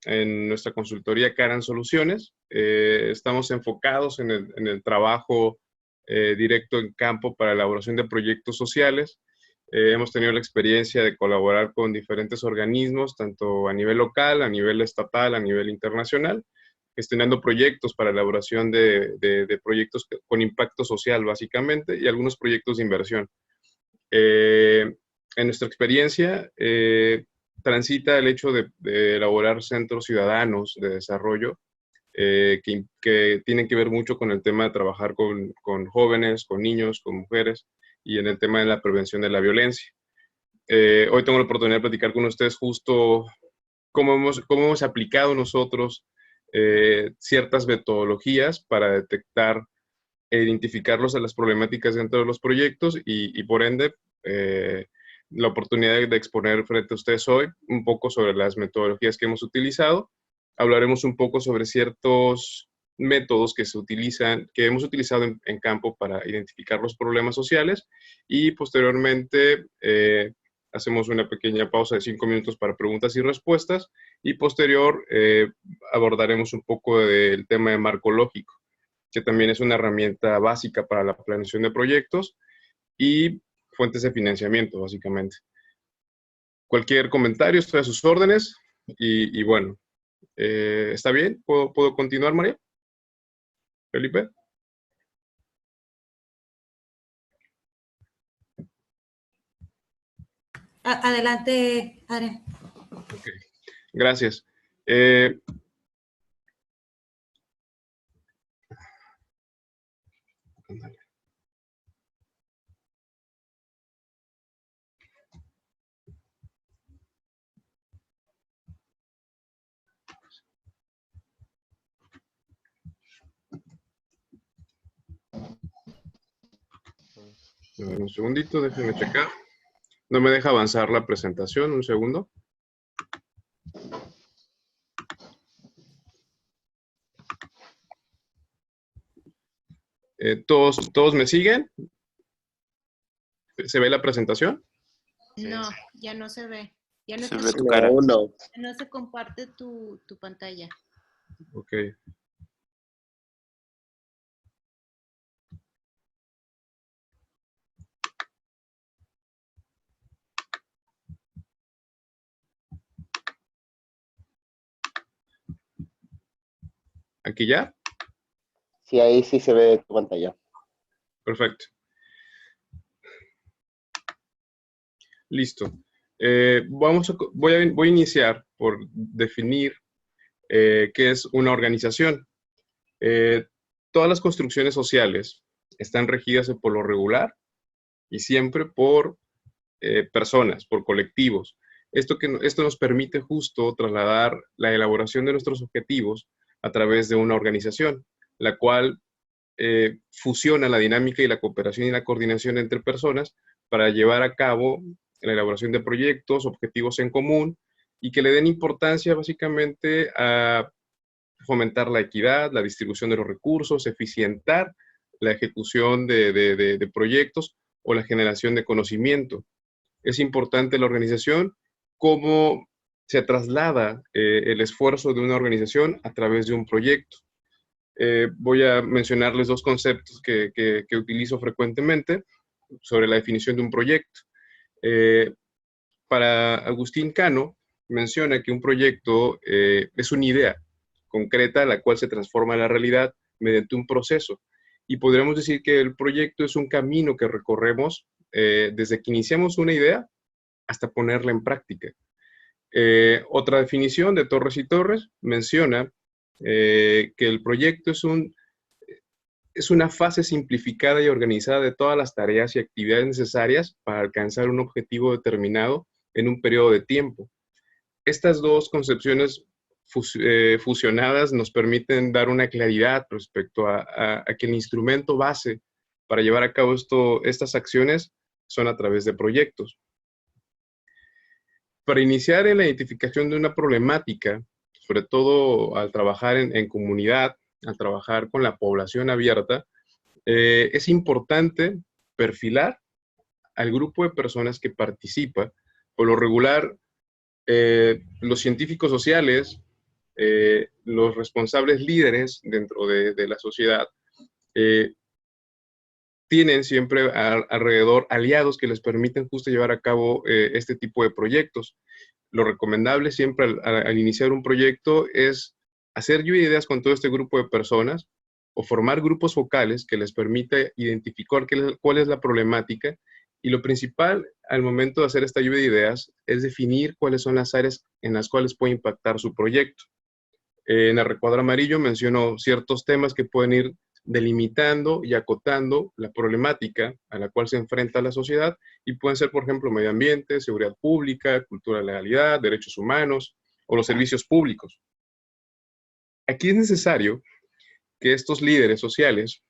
en nuestra consultoría Caran Soluciones. Estamos enfocados en el trabajo directo en campo para elaboración de proyectos sociales. Hemos tenido la experiencia de colaborar con diferentes organismos, tanto a nivel local, a nivel estatal, a nivel internacional, gestionando proyectos para elaboración de proyectos con impacto social, básicamente, y algunos proyectos de inversión. En nuestra experiencia, transita el hecho de elaborar centros ciudadanos de desarrollo que tienen que ver mucho con el tema de trabajar con jóvenes, con niños, con mujeres, y en el tema de la prevención de la violencia. Hoy tengo la oportunidad de platicar con ustedes justo cómo hemos aplicado nosotros ciertas metodologías para detectar e identificarlos a las problemáticas dentro de los proyectos y por ende, la oportunidad de exponer frente a ustedes hoy un poco sobre las metodologías que hemos utilizado. Hablaremos un poco sobre ciertos métodos que hemos utilizado en campo para identificar los problemas sociales y posteriormente hacemos una pequeña pausa de 5 minutos para preguntas y respuestas y posterior abordaremos un poco del tema de marco lógico, que también es una herramienta básica para la planeación de proyectos y fuentes de financiamiento, básicamente. Cualquier comentario, estoy a sus órdenes y bueno, ¿está bien? ¿Puedo continuar, María? ¿Felipe? Adelante, Adrián. Okay. Gracias. Un segundito, déjenme checar. No me deja avanzar la presentación, un segundo. ¿Todos me siguen? ¿Se ve la presentación? No, ya no se ve. Ya no Se está- ve tu cara. No. no se comparte tu pantalla. Ok. ¿Aquí ya? Sí, ahí sí se ve tu pantalla. Perfecto. Listo. Voy a iniciar por definir qué es una organización. Todas las construcciones sociales están regidas por lo regular y siempre por personas, por colectivos. Esto nos permite justo trasladar la elaboración de nuestros objetivos a través de una organización, la cual fusiona la dinámica y la cooperación y la coordinación entre personas para llevar a cabo la elaboración de proyectos, objetivos en común y que le den importancia básicamente a fomentar la equidad, la distribución de los recursos, eficientar la ejecución de proyectos o la generación de conocimiento. Es importante la organización, cómo se traslada el esfuerzo de una organización a través de un proyecto. Voy a mencionarles dos conceptos que utilizo frecuentemente sobre la definición de un proyecto. Para Agustín Cano, menciona que un proyecto es una idea concreta la cual se transforma en la realidad mediante un proceso. Y podríamos decir que el proyecto es un camino que recorremos desde que iniciamos una idea hasta ponerla en práctica. Otra definición de Torres y Torres menciona que el proyecto es una fase simplificada y organizada de todas las tareas y actividades necesarias para alcanzar un objetivo determinado en un periodo de tiempo. Estas dos concepciones fusionadas nos permiten dar una claridad respecto a que el instrumento base para llevar a cabo estas acciones son a través de proyectos. Para iniciar en la identificación de una problemática, sobre todo al trabajar en comunidad, al trabajar con la población abierta, es importante perfilar al grupo de personas que participa. Por lo regular, los científicos sociales los responsables líderes dentro de la sociedad tienen siempre alrededor aliados que les permiten justo llevar a cabo este tipo de proyectos. Lo recomendable siempre al iniciar un proyecto es hacer lluvia de ideas con todo este grupo de personas o formar grupos focales que les permita identificar cuál es la problemática. Y lo principal al momento de hacer esta lluvia de ideas es definir cuáles son las áreas en las cuales puede impactar su proyecto. En el recuadro amarillo menciono ciertos temas que pueden ir delimitando y acotando la problemática a la cual se enfrenta la sociedad, y pueden ser, por ejemplo, medio ambiente, seguridad pública, cultura de legalidad, derechos humanos o los servicios públicos. Aquí es necesario que estos líderes sociales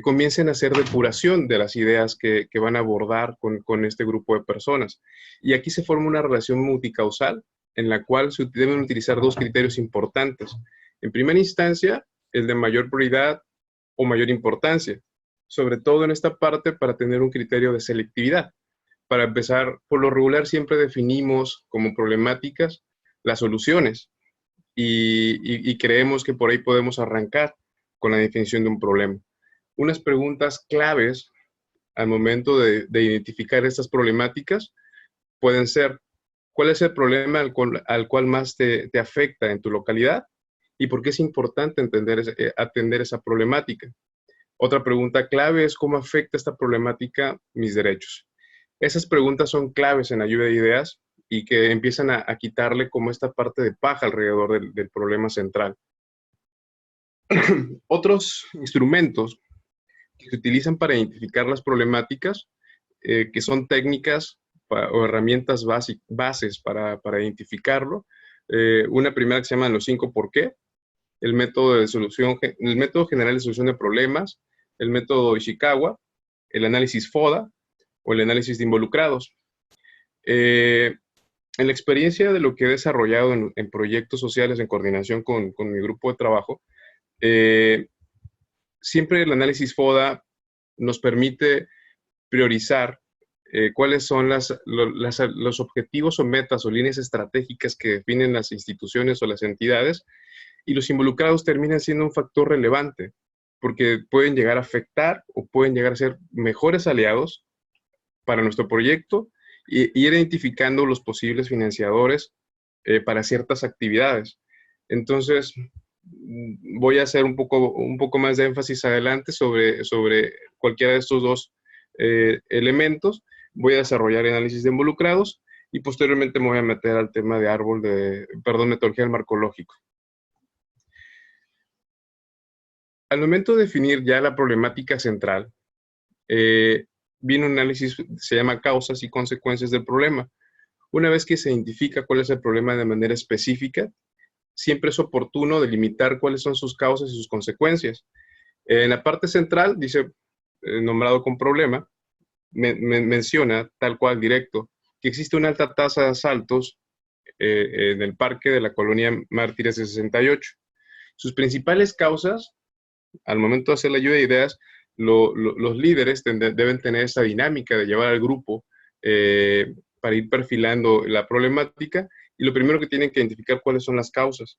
comiencen a hacer depuración de las ideas que van a abordar con este grupo de personas. Y aquí se forma una relación multicausal en la cual se deben utilizar dos criterios importantes. En primera instancia, el de mayor prioridad o mayor importancia, sobre todo en esta parte para tener un criterio de selectividad. Para empezar, por lo regular siempre definimos como problemáticas las soluciones y creemos que por ahí podemos arrancar con la definición de un problema. Unas preguntas claves al momento de identificar estas problemáticas pueden ser: ¿cuál es el problema al cual más te afecta en tu localidad? ¿Y por qué es importante atender esa problemática? Otra pregunta clave es: ¿cómo afecta esta problemática mis derechos? Esas preguntas son claves en la lluvia de ideas y que empiezan a quitarle como esta parte de paja alrededor del problema central. Otros instrumentos que se utilizan para identificar las problemáticas, que son técnicas o herramientas bases para identificarlo. Una primera que se llama los 5 por qué, el método general de solución de problemas, el método Ishikawa, el análisis FODA o el análisis de involucrados. En la experiencia de lo que he desarrollado en proyectos sociales en coordinación con mi grupo de trabajo, siempre el análisis FODA nos permite priorizar cuáles son los objetivos o metas o líneas estratégicas que definen las instituciones o las entidades, y los involucrados terminan siendo un factor relevante, porque pueden llegar a afectar o pueden llegar a ser mejores aliados para nuestro proyecto y ir identificando los posibles financiadores para ciertas actividades. Entonces, voy a hacer un poco más de énfasis adelante sobre cualquiera de estos dos elementos. Voy a desarrollar análisis de involucrados y posteriormente me voy a meter al tema de metodología del marco lógico. Al momento de definir ya la problemática central, viene un análisis, se llama causas y consecuencias del problema. Una vez que se identifica cuál es el problema de manera específica, siempre es oportuno delimitar cuáles son sus causas y sus consecuencias. En la parte central, dice, nombrado con problema, menciona, tal cual directo, que existe una alta tasa de asaltos en el parque de la colonia Mártires de 68. Sus principales causas, al momento de hacer la lluvia de ideas, los líderes deben tener esa dinámica de llevar al grupo para ir perfilando la problemática, y lo primero que tienen que identificar cuáles son las causas.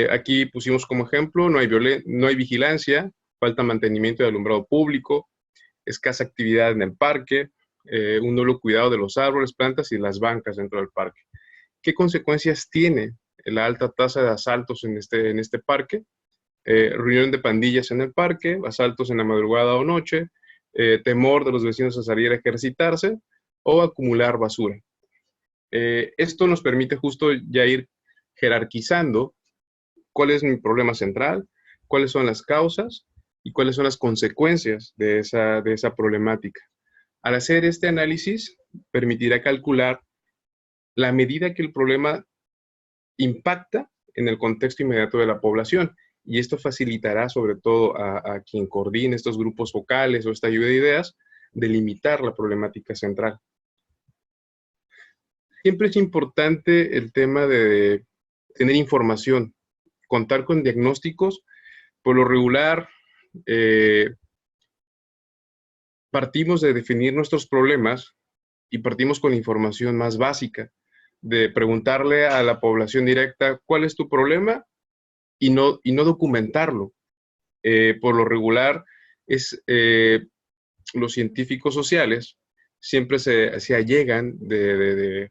Aquí pusimos como ejemplo: no hay vigilancia, falta mantenimiento de alumbrado público, escasa actividad en el parque, un nulo cuidado de los árboles, plantas y las bancas dentro del parque. ¿Qué consecuencias tiene la alta tasa de asaltos en este parque? Reunión de pandillas en el parque, asaltos en la madrugada o noche, temor de los vecinos a salir a ejercitarse o acumular basura. Esto nos permite justo ya ir jerarquizando cuál es mi problema central, cuáles son las causas y cuáles son las consecuencias de esa problemática. Al hacer este análisis, permitirá calcular la medida que el problema impacta en el contexto inmediato de la población, y esto facilitará sobre todo a quien coordine estos grupos focales o esta lluvia de ideas, delimitar la problemática central. Siempre es importante el tema de tener información, contar con diagnósticos. Por lo regular, partimos de definir nuestros problemas y partimos con información más básica. de preguntarle a la población directa cuál es tu problema y no documentarlo. Por lo regular, los científicos sociales siempre se allegan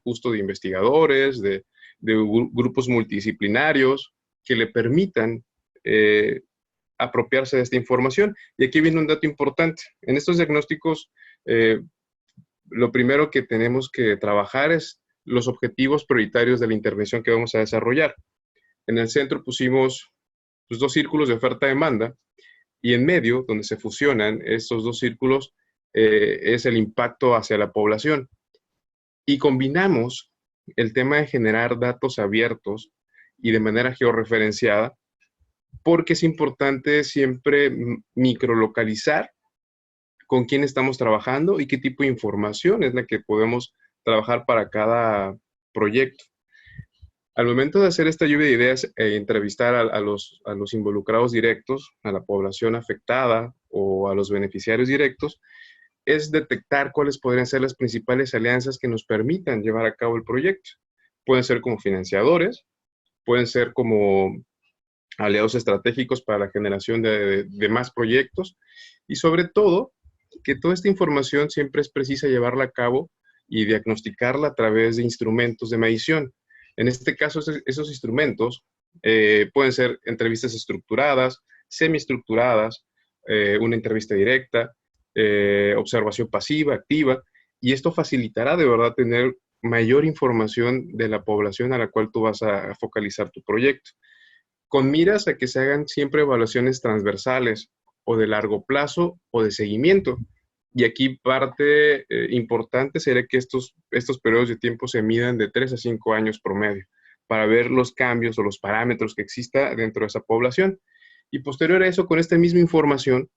justo de investigadores, de grupos multidisciplinarios que le permitan apropiarse de esta información. Y aquí viene un dato importante. En estos diagnósticos, lo primero que tenemos que trabajar es los objetivos prioritarios de la intervención que vamos a desarrollar. En el centro pusimos los 2 círculos de oferta-demanda, y en medio, donde se fusionan estos 2 círculos, es el impacto hacia la población. Y combinamos el tema de generar datos abiertos y de manera georreferenciada, porque es importante siempre microlocalizar con quién estamos trabajando y qué tipo de información es la que podemos trabajar para cada proyecto. Al momento de hacer esta lluvia de ideas e entrevistar a los involucrados directos, a la población afectada o a los beneficiarios directos, es detectar cuáles podrían ser las principales alianzas que nos permitan llevar a cabo el proyecto. Pueden ser como financiadores, pueden ser como aliados estratégicos para la generación de más proyectos, y sobre todo, que toda esta información siempre es precisa llevarla a cabo y diagnosticarla a través de instrumentos de medición. En este caso, esos instrumentos pueden ser entrevistas estructuradas, semiestructuradas, una entrevista directa, observación pasiva, activa, y esto facilitará de verdad tener mayor información de la población a la cual tú vas a focalizar tu proyecto, con miras a que se hagan siempre evaluaciones transversales o de largo plazo o de seguimiento. Y aquí parte importante sería que estos periodos de tiempo se midan de 3 a 5 años promedio para ver los cambios o los parámetros que exista dentro de esa población. Y posterior a eso, con esta misma información,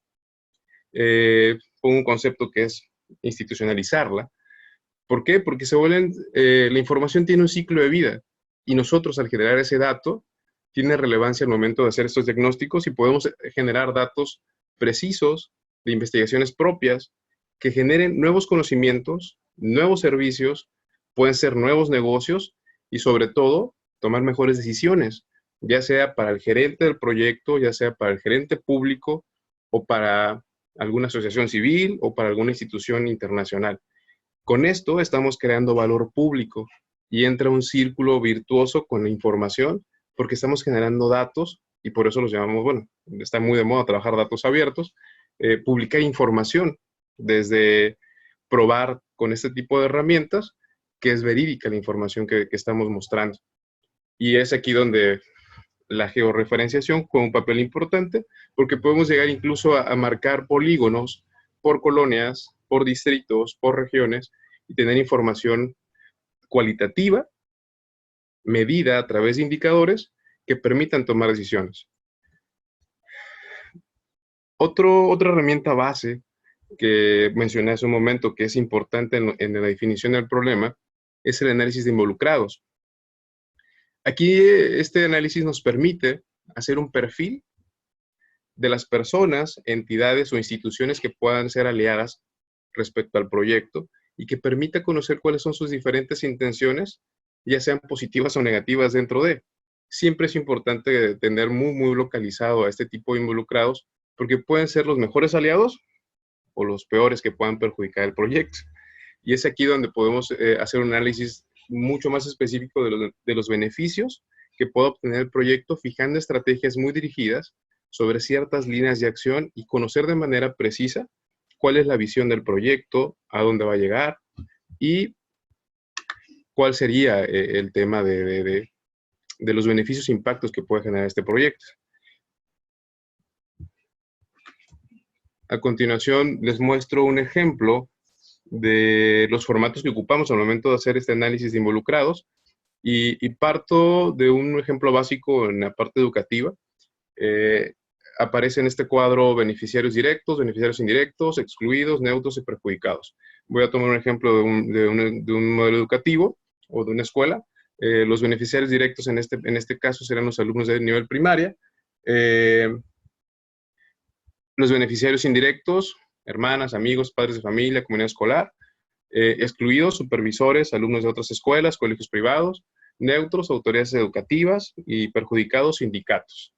pongo un concepto que es institucionalizarla. ¿Por qué? Porque la información tiene un ciclo de vida y nosotros al generar ese dato tiene relevancia al momento de hacer estos diagnósticos y podemos generar datos precisos de investigaciones propias que generen nuevos conocimientos, nuevos servicios, pueden ser nuevos negocios y sobre todo tomar mejores decisiones, ya sea para el gerente del proyecto, ya sea para el gerente público o para alguna asociación civil o para alguna institución internacional. Con esto estamos creando valor público y entra un círculo virtuoso con la información porque estamos generando datos y por eso los llamamos, bueno, está muy de moda trabajar datos abiertos, publicar información desde probar con este tipo de herramientas que es verídica la información que estamos mostrando. Y es aquí donde la georreferenciación juega un papel importante porque podemos llegar incluso a marcar polígonos por colonias, por distritos, por regiones y tener información cualitativa, medida a través de indicadores que permitan tomar decisiones. Otra herramienta base que mencioné hace un momento que es importante en la definición del problema es el análisis de involucrados. Aquí este análisis nos permite hacer un perfil de las personas, entidades o instituciones que puedan ser aliadas respecto al proyecto y que permita conocer cuáles son sus diferentes intenciones, ya sean positivas o negativas dentro de. Siempre es importante tener muy localizado a este tipo de involucrados porque pueden ser los mejores aliados o los peores que puedan perjudicar el proyecto. Y es aquí donde podemos hacer un análisis mucho más específico de los beneficios que puede obtener el proyecto, fijando estrategias muy dirigidas sobre ciertas líneas de acción y conocer de manera precisa cuál es la visión del proyecto, a dónde va a llegar y cuál sería el tema de los beneficios e impactos que puede generar este proyecto. A continuación, les muestro un ejemplo de los formatos que ocupamos al momento de hacer este análisis de involucrados y parto de un ejemplo básico en la parte educativa. Aparece en este cuadro beneficiarios directos, beneficiarios indirectos, excluidos, neutros y perjudicados. Voy a tomar un ejemplo de un modelo educativo o de una escuela. Los beneficiarios directos en este caso serán los alumnos de nivel primaria. Los beneficiarios indirectos, hermanas, amigos, padres de familia, comunidad escolar. excluidos, supervisores, alumnos de otras escuelas, colegios privados, neutros, autoridades educativas y perjudicados, sindicatos.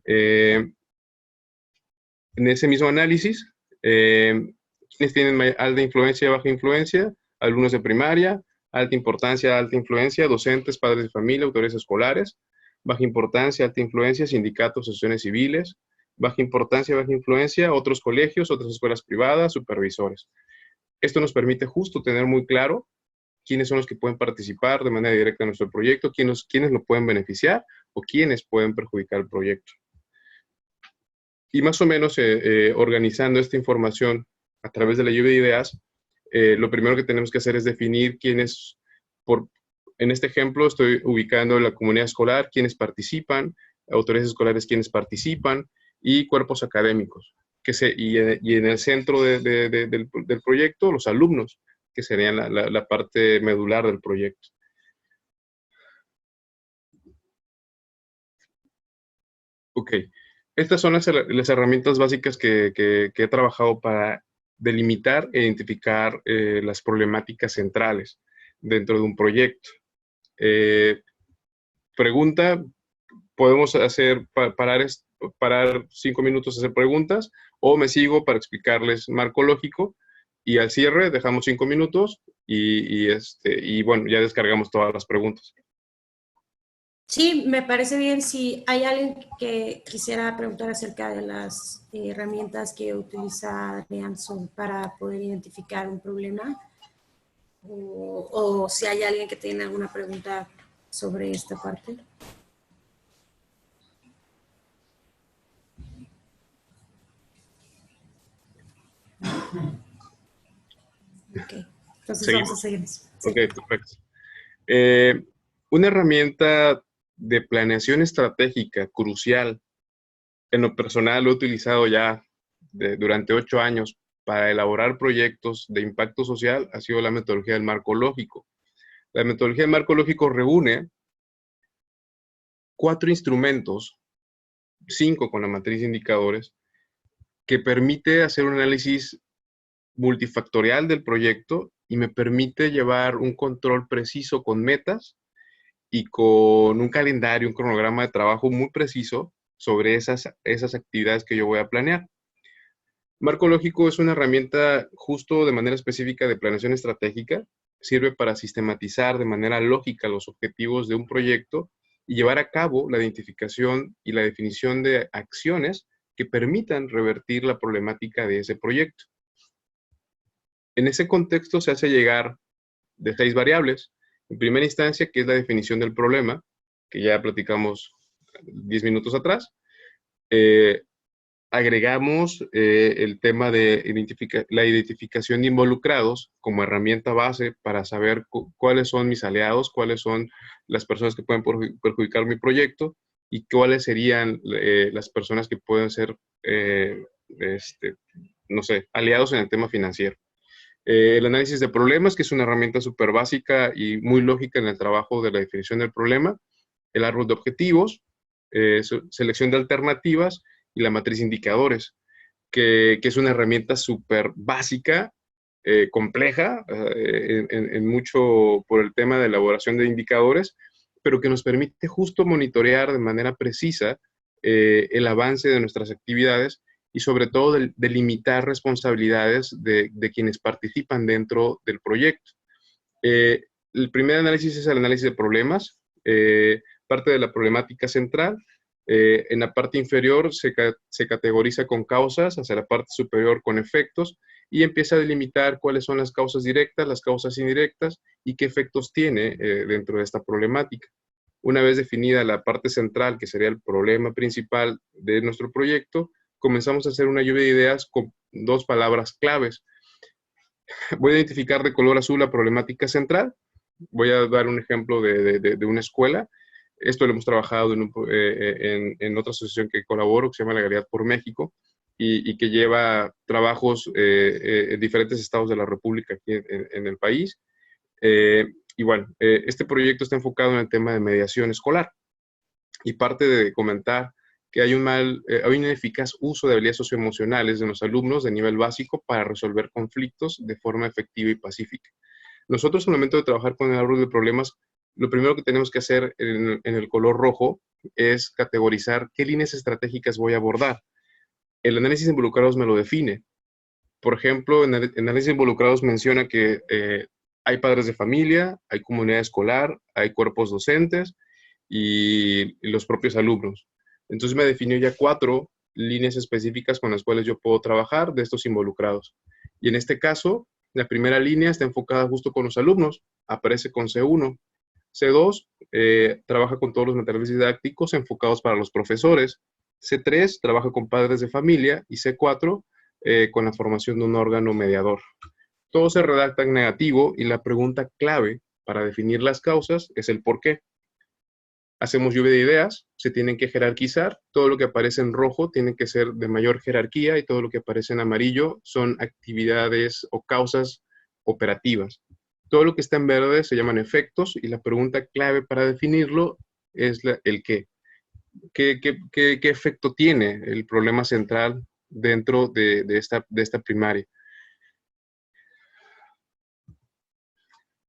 En ese mismo análisis, quienes tienen alta influencia y baja influencia, alumnos de primaria, alta importancia, alta influencia, docentes, padres de familia, autoridades escolares, baja importancia, alta influencia, sindicatos, asociaciones civiles, baja importancia, baja influencia, otros colegios, otras escuelas privadas, supervisores. Esto nos permite justo tener muy claro quiénes son los que pueden participar de manera directa en nuestro proyecto, quiénes lo pueden beneficiar o quiénes pueden perjudicar el proyecto. Y más o menos organizando esta información a través de la lluvia de ideas, lo primero que tenemos que hacer es definir quiénes, en este ejemplo estoy ubicando la comunidad escolar, quiénes participan, autoridades escolares quiénes participan y cuerpos académicos. Y en el centro del proyecto, los alumnos, que serían la parte medular del proyecto. Ok, estas son las herramientas básicas que he trabajado para delimitar e identificar las problemáticas centrales dentro de un proyecto. Pregunta, podemos parar 5 minutos a hacer preguntas, o me sigo para explicarles marco lógico, y al cierre dejamos 5 minutos y bueno, ya descargamos todas las preguntas. Sí, me parece bien. Si hay alguien que quisiera preguntar acerca de las herramientas que utiliza Adrianson para poder identificar un problema, o si hay alguien que tiene alguna pregunta sobre esta parte. Ok, entonces ¿Seguimos? vamos a seguir. Sí. Ok, perfecto. Una herramienta de planeación estratégica crucial, en lo personal lo he utilizado ya durante 8 años para elaborar proyectos de impacto social, ha sido la metodología del marco lógico. La metodología del marco lógico reúne 4 instrumentos, 5 con la matriz de indicadores, que permite hacer un análisis multifactorial del proyecto y me permite llevar un control preciso con metas y con un calendario, un cronograma de trabajo muy preciso sobre esas actividades que yo voy a planear. Marco lógico es una herramienta justo de manera específica de planeación estratégica. Sirve para sistematizar de manera lógica los objetivos de un proyecto y llevar a cabo la identificación y la definición de acciones que permitan revertir la problemática de ese proyecto. En ese contexto se hace llegar de 6 variables. En primera instancia, que es la definición del problema, que ya platicamos 10 minutos atrás. Agregamos el tema de la identificación de involucrados como herramienta base para saber cuáles son mis aliados, cuáles son las personas que pueden perjudicar mi proyecto y cuáles serían las personas que pueden ser, no sé, aliados en el tema financiero. El análisis de problemas, que es una herramienta súper básica y muy lógica en el trabajo de la definición del problema. El árbol de objetivos, selección de alternativas y la matriz de indicadores, que es una herramienta súper básica, compleja, en mucho por el tema de elaboración de indicadores, pero que nos permite justo monitorear de manera precisa el avance de nuestras actividades y sobre todo delimitar responsabilidades de quienes participan dentro del proyecto. El primer análisis es el análisis de problemas, parte de la problemática central. En la parte inferior se categoriza con causas, hacia la parte superior con efectos, y empieza a delimitar cuáles son las causas directas, las causas indirectas, y qué efectos tiene dentro de esta problemática. Una vez definida la parte central, que sería el problema principal de nuestro proyecto, comenzamos a hacer una lluvia de ideas con 2 palabras claves. Voy a identificar de color azul la problemática central. Voy a dar un ejemplo de una escuela. Esto lo hemos trabajado en otra asociación que colaboro, que se llama Legalidad por México, y que lleva trabajos en diferentes estados de la República aquí en el país. Y bueno, este proyecto está enfocado en el tema de mediación escolar. Y parte de comentar que hay un ineficaz uso de habilidades socioemocionales de los alumnos de nivel básico para resolver conflictos de forma efectiva y pacífica. Nosotros, al momento de trabajar con el árbol de problemas, lo primero que tenemos que hacer en el color rojo es categorizar qué líneas estratégicas voy a abordar. El análisis de involucrados me lo define. Por ejemplo, en el análisis de involucrados menciona que hay padres de familia, hay comunidad escolar, hay cuerpos docentes y los propios alumnos. Entonces me definió ya 4 líneas específicas con las cuales yo puedo trabajar de estos involucrados. Y en este caso, la primera línea está enfocada justo con los alumnos, aparece con C1. C2 trabaja con todos los materiales didácticos enfocados para los profesores. C3 trabaja con padres de familia y C4 con la formación de un órgano mediador. Todo se redacta en negativo y la pregunta clave para definir las causas es el por qué. Hacemos lluvia de ideas, se tienen que jerarquizar, todo lo que aparece en rojo tiene que ser de mayor jerarquía y todo lo que aparece en amarillo son actividades o causas operativas. Todo lo que está en verde se llaman efectos y la pregunta clave para definirlo es el qué. ¿Qué efecto tiene el problema central dentro de esta primaria?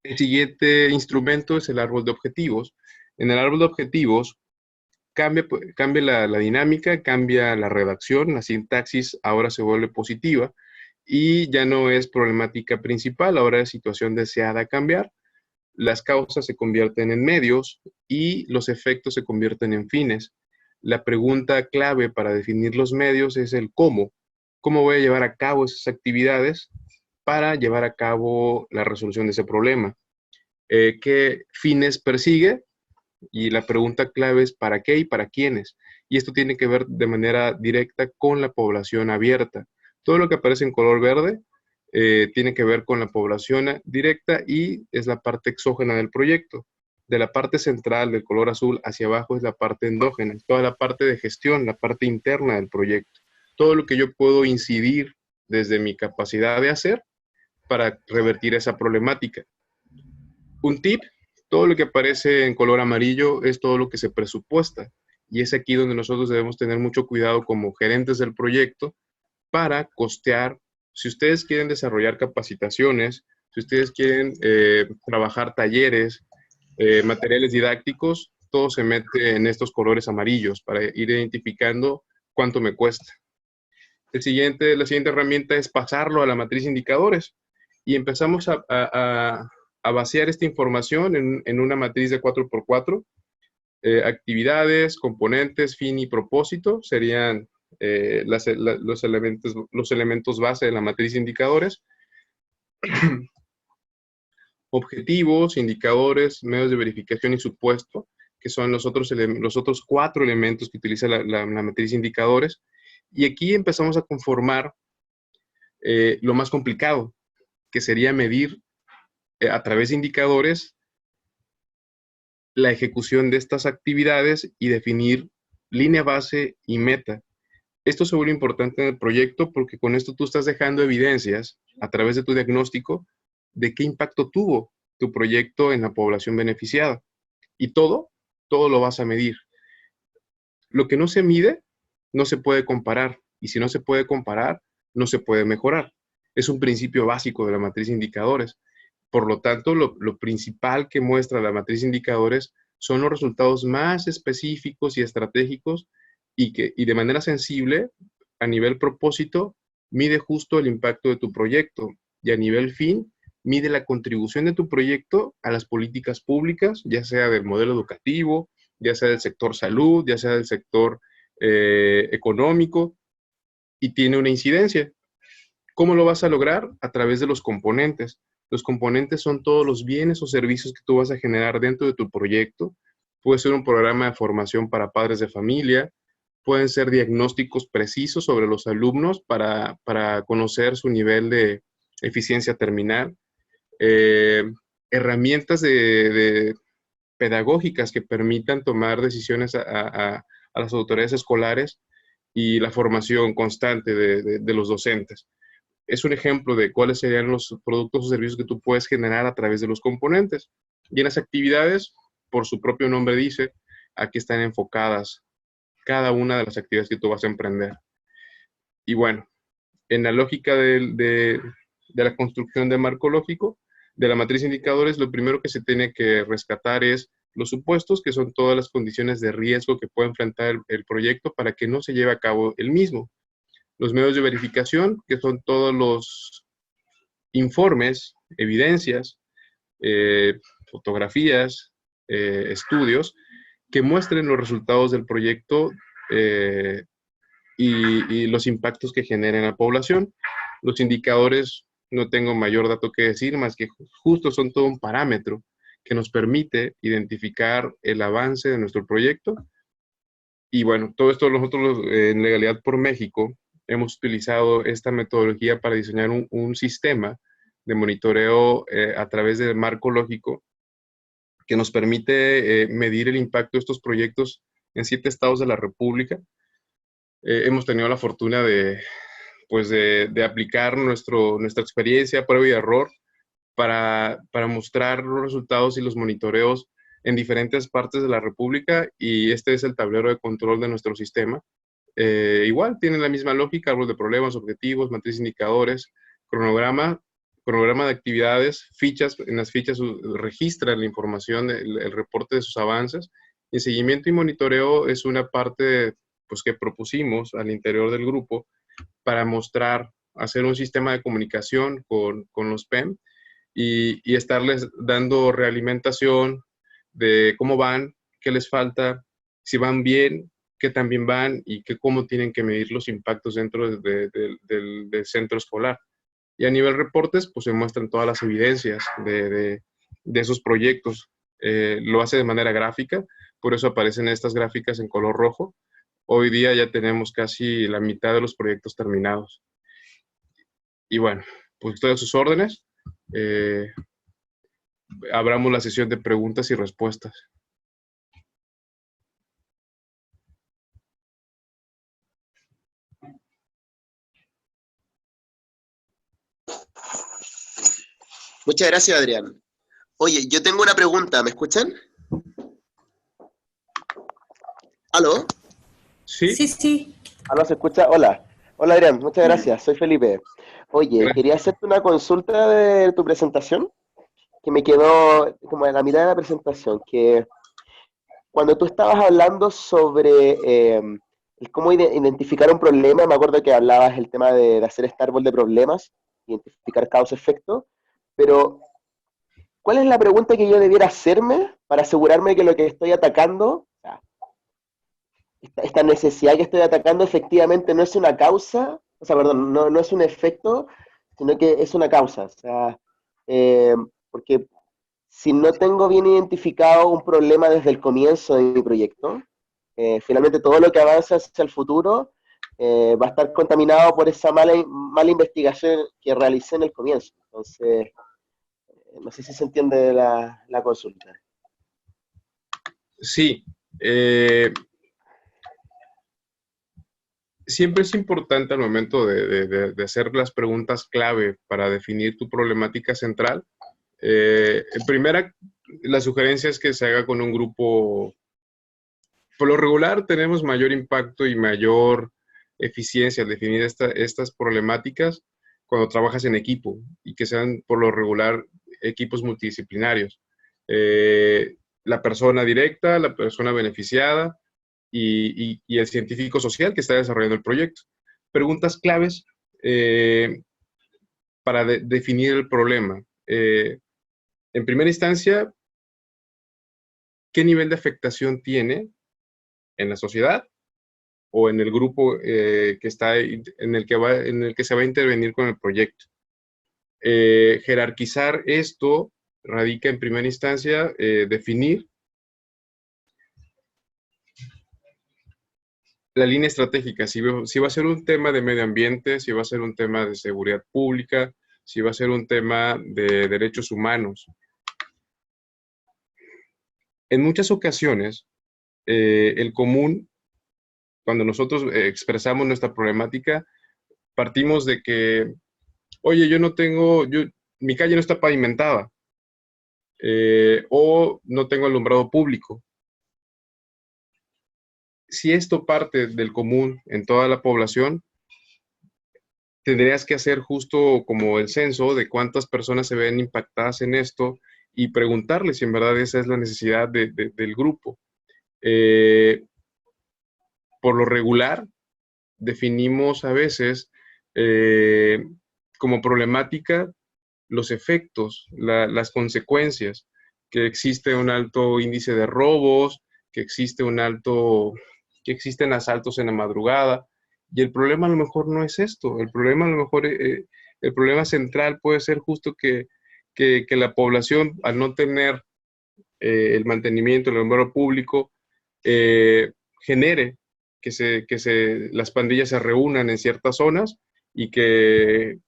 El siguiente instrumento es el árbol de objetivos. En el árbol de objetivos cambia la dinámica, cambia la redacción, la sintaxis ahora se vuelve positiva y ya no es problemática principal, ahora es situación deseada cambiar. Las causas se convierten en medios y los efectos se convierten en fines. La pregunta clave para definir los medios es el cómo. ¿Cómo voy a llevar a cabo esas actividades para llevar a cabo la resolución de ese problema? ¿Qué fines persigue? Y la pregunta clave es ¿para qué y para quiénes? Y esto tiene que ver de manera directa con la población abierta. Todo lo que aparece en color verde tiene que ver con la población directa y es la parte exógena del proyecto. De la parte central del color azul hacia abajo es la parte endógena, toda la parte de gestión, la parte interna del proyecto. Todo lo que yo puedo incidir desde mi capacidad de hacer para revertir esa problemática. Un tip, todo lo que aparece en color amarillo es todo lo que se presupuesta y es aquí donde nosotros debemos tener mucho cuidado como gerentes del proyecto para costear. Si ustedes quieren desarrollar capacitaciones, si ustedes quieren trabajar talleres, materiales didácticos, todo se mete en estos colores amarillos para ir identificando cuánto me cuesta. La siguiente herramienta es pasarlo a la matriz de indicadores y empezamos a vaciar esta información en una matriz de 4x4. Actividades, componentes, fin y propósito serían los elementos base de la matriz de indicadores. Objetivos, indicadores, medios de verificación y supuesto, que son los otros 4 elementos que utiliza la matriz de indicadores. Y aquí empezamos a conformar lo más complicado, que sería medir a través de indicadores la ejecución de estas actividades y definir línea base y meta. Esto se vuelve importante en el proyecto porque con esto tú estás dejando evidencias a través de tu diagnóstico de qué impacto tuvo tu proyecto en la población beneficiada. Y todo lo vas a medir. Lo que no se mide, no se puede comparar. Y si no se puede comparar, no se puede mejorar. Es un principio básico de la matriz de indicadores. Por lo tanto, lo principal que muestra la matriz de indicadores son los resultados más específicos y estratégicos y de manera sensible, a nivel propósito, mide justo el impacto de tu proyecto y a nivel fin, mide la contribución de tu proyecto a las políticas públicas, ya sea del modelo educativo, ya sea del sector salud, ya sea del sector económico, y tiene una incidencia. ¿Cómo lo vas a lograr? A través de los componentes. Los componentes son todos los bienes o servicios que tú vas a generar dentro de tu proyecto. Puede ser un programa de formación para padres de familia, pueden ser diagnósticos precisos sobre los alumnos para conocer su nivel de eficiencia terminal, herramientas pedagógicas que permitan tomar decisiones a las autoridades escolares y la formación constante de los docentes. Es un ejemplo de cuáles serían los productos o servicios que tú puedes generar a través de los componentes. Y en las actividades, por su propio nombre dice, aquí están enfocadas cada una de las actividades que tú vas a emprender. Y bueno, en la lógica de la construcción de marco lógico, de la matriz de indicadores, lo primero que se tiene que rescatar es los supuestos, que son todas las condiciones de riesgo que puede enfrentar el proyecto para que no se lleve a cabo el mismo. Los medios de verificación, que son todos los informes, evidencias, fotografías, estudios, que muestren los resultados del proyecto y los impactos que genera en la población. Los indicadores, no tengo mayor dato que decir, más que justo son todo un parámetro que nos permite identificar el avance de nuestro proyecto. Y bueno, todo esto nosotros en Legalidad por México hemos utilizado esta metodología para diseñar un sistema de monitoreo a través del marco lógico que nos permite medir el impacto de estos proyectos en 7 estados de la República. Hemos tenido la fortuna de aplicar nuestra experiencia, prueba y error, para mostrar los resultados y los monitoreos en diferentes partes de la República, y este es el tablero de control de nuestro sistema. Igual, tiene la misma lógica: árbol de problemas, objetivos, matriz de indicadores, cronograma de actividades, fichas. En las fichas registran la información, el reporte de sus avances, y seguimiento y monitoreo es una parte pues, que propusimos al interior del grupo para mostrar, hacer un sistema de comunicación con los PEM y estarles dando realimentación de cómo van, qué les falta, si van bien, qué también van y cómo tienen que medir los impactos dentro del centro escolar. Y a nivel reportes, pues se muestran todas las evidencias de esos proyectos. Lo hace de manera gráfica, por eso aparecen estas gráficas en color rojo. Hoy día ya tenemos casi la mitad de los proyectos terminados. Y bueno, pues estoy a sus órdenes. Abramos la sesión de preguntas y respuestas. Muchas gracias, Adrián. Oye, yo tengo una pregunta, ¿me escuchan? ¿Aló? ¿Sí? Sí, sí. ¿Aló, se escucha? Hola. Hola, Adrián, muchas gracias. Soy Felipe. Oye, Gracias. quería hacerte una consulta de tu presentación, que me quedó como en la mitad de la presentación, que cuando tú estabas hablando sobre el cómo identificar un problema, me acuerdo que hablabas el tema de hacer este árbol de problemas, identificar causa-efecto, pero ¿cuál es la pregunta que yo debiera hacerme para asegurarme que lo que estoy atacando, o sea, esta necesidad que estoy atacando efectivamente no es una causa, o sea, perdón, no es un efecto, sino que es una causa? O sea, porque si no tengo bien identificado un problema desde el comienzo de mi proyecto, finalmente todo lo que avanza hacia el futuro va a estar contaminado por esa mala investigación que realicé en el comienzo. Entonces, no sé si se entiende la consulta. Sí. Siempre es importante al momento de hacer las preguntas clave para definir tu problemática central. En primera, la sugerencia es que se haga con un grupo. Por lo regular tenemos mayor impacto y mayor eficiencia al definir estas problemáticas cuando trabajas en equipo, y que sean por lo regular equipos multidisciplinarios. La persona directa, la persona beneficiada y el científico social que está desarrollando el proyecto. Preguntas claves para definir el problema. En primera instancia, ¿qué nivel de afectación tiene en la sociedad o en el grupo que está en el que se va a intervenir con el proyecto? Jerarquizar esto radica en primera instancia definir la línea estratégica, si va a ser un tema de medio ambiente, si va a ser un tema de seguridad pública, si va a ser un tema de derechos humanos. En muchas ocasiones, el común, cuando nosotros expresamos nuestra problemática, partimos de que, oye, mi calle no está pavimentada, o no tengo alumbrado público. si esto parte del común en toda la población, tendrías que hacer justo como el censo de cuántas personas se ven impactadas en esto y preguntarles si en verdad esa es la necesidad del grupo. Por lo regular, definimos a veces como problemática los efectos, las consecuencias, que existe un alto índice de robos, que existen asaltos en la madrugada, y el problema a lo mejor no es esto, el problema a lo mejor, el problema central puede ser justo que la población, al no tener el mantenimiento, el alumbrado público, genere las pandillas se reúnan en ciertas zonas y que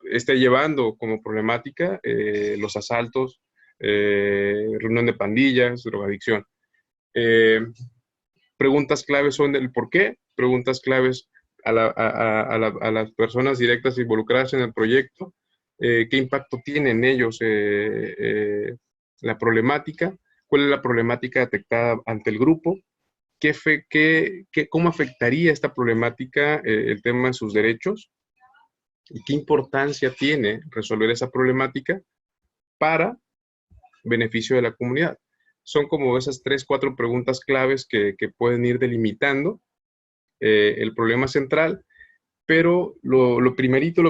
esté llevando como problemática los asaltos, reunión de pandillas, drogadicción. Preguntas claves son el por qué, preguntas claves a las personas directas involucradas en el proyecto, qué impacto tiene en ellos la problemática, cuál es la problemática detectada ante el grupo, cómo afectaría esta problemática el tema de sus derechos y qué importancia tiene resolver esa problemática para beneficio de la comunidad. Son como esas 3, 4 preguntas claves que pueden ir delimitando el problema central, pero lo primerito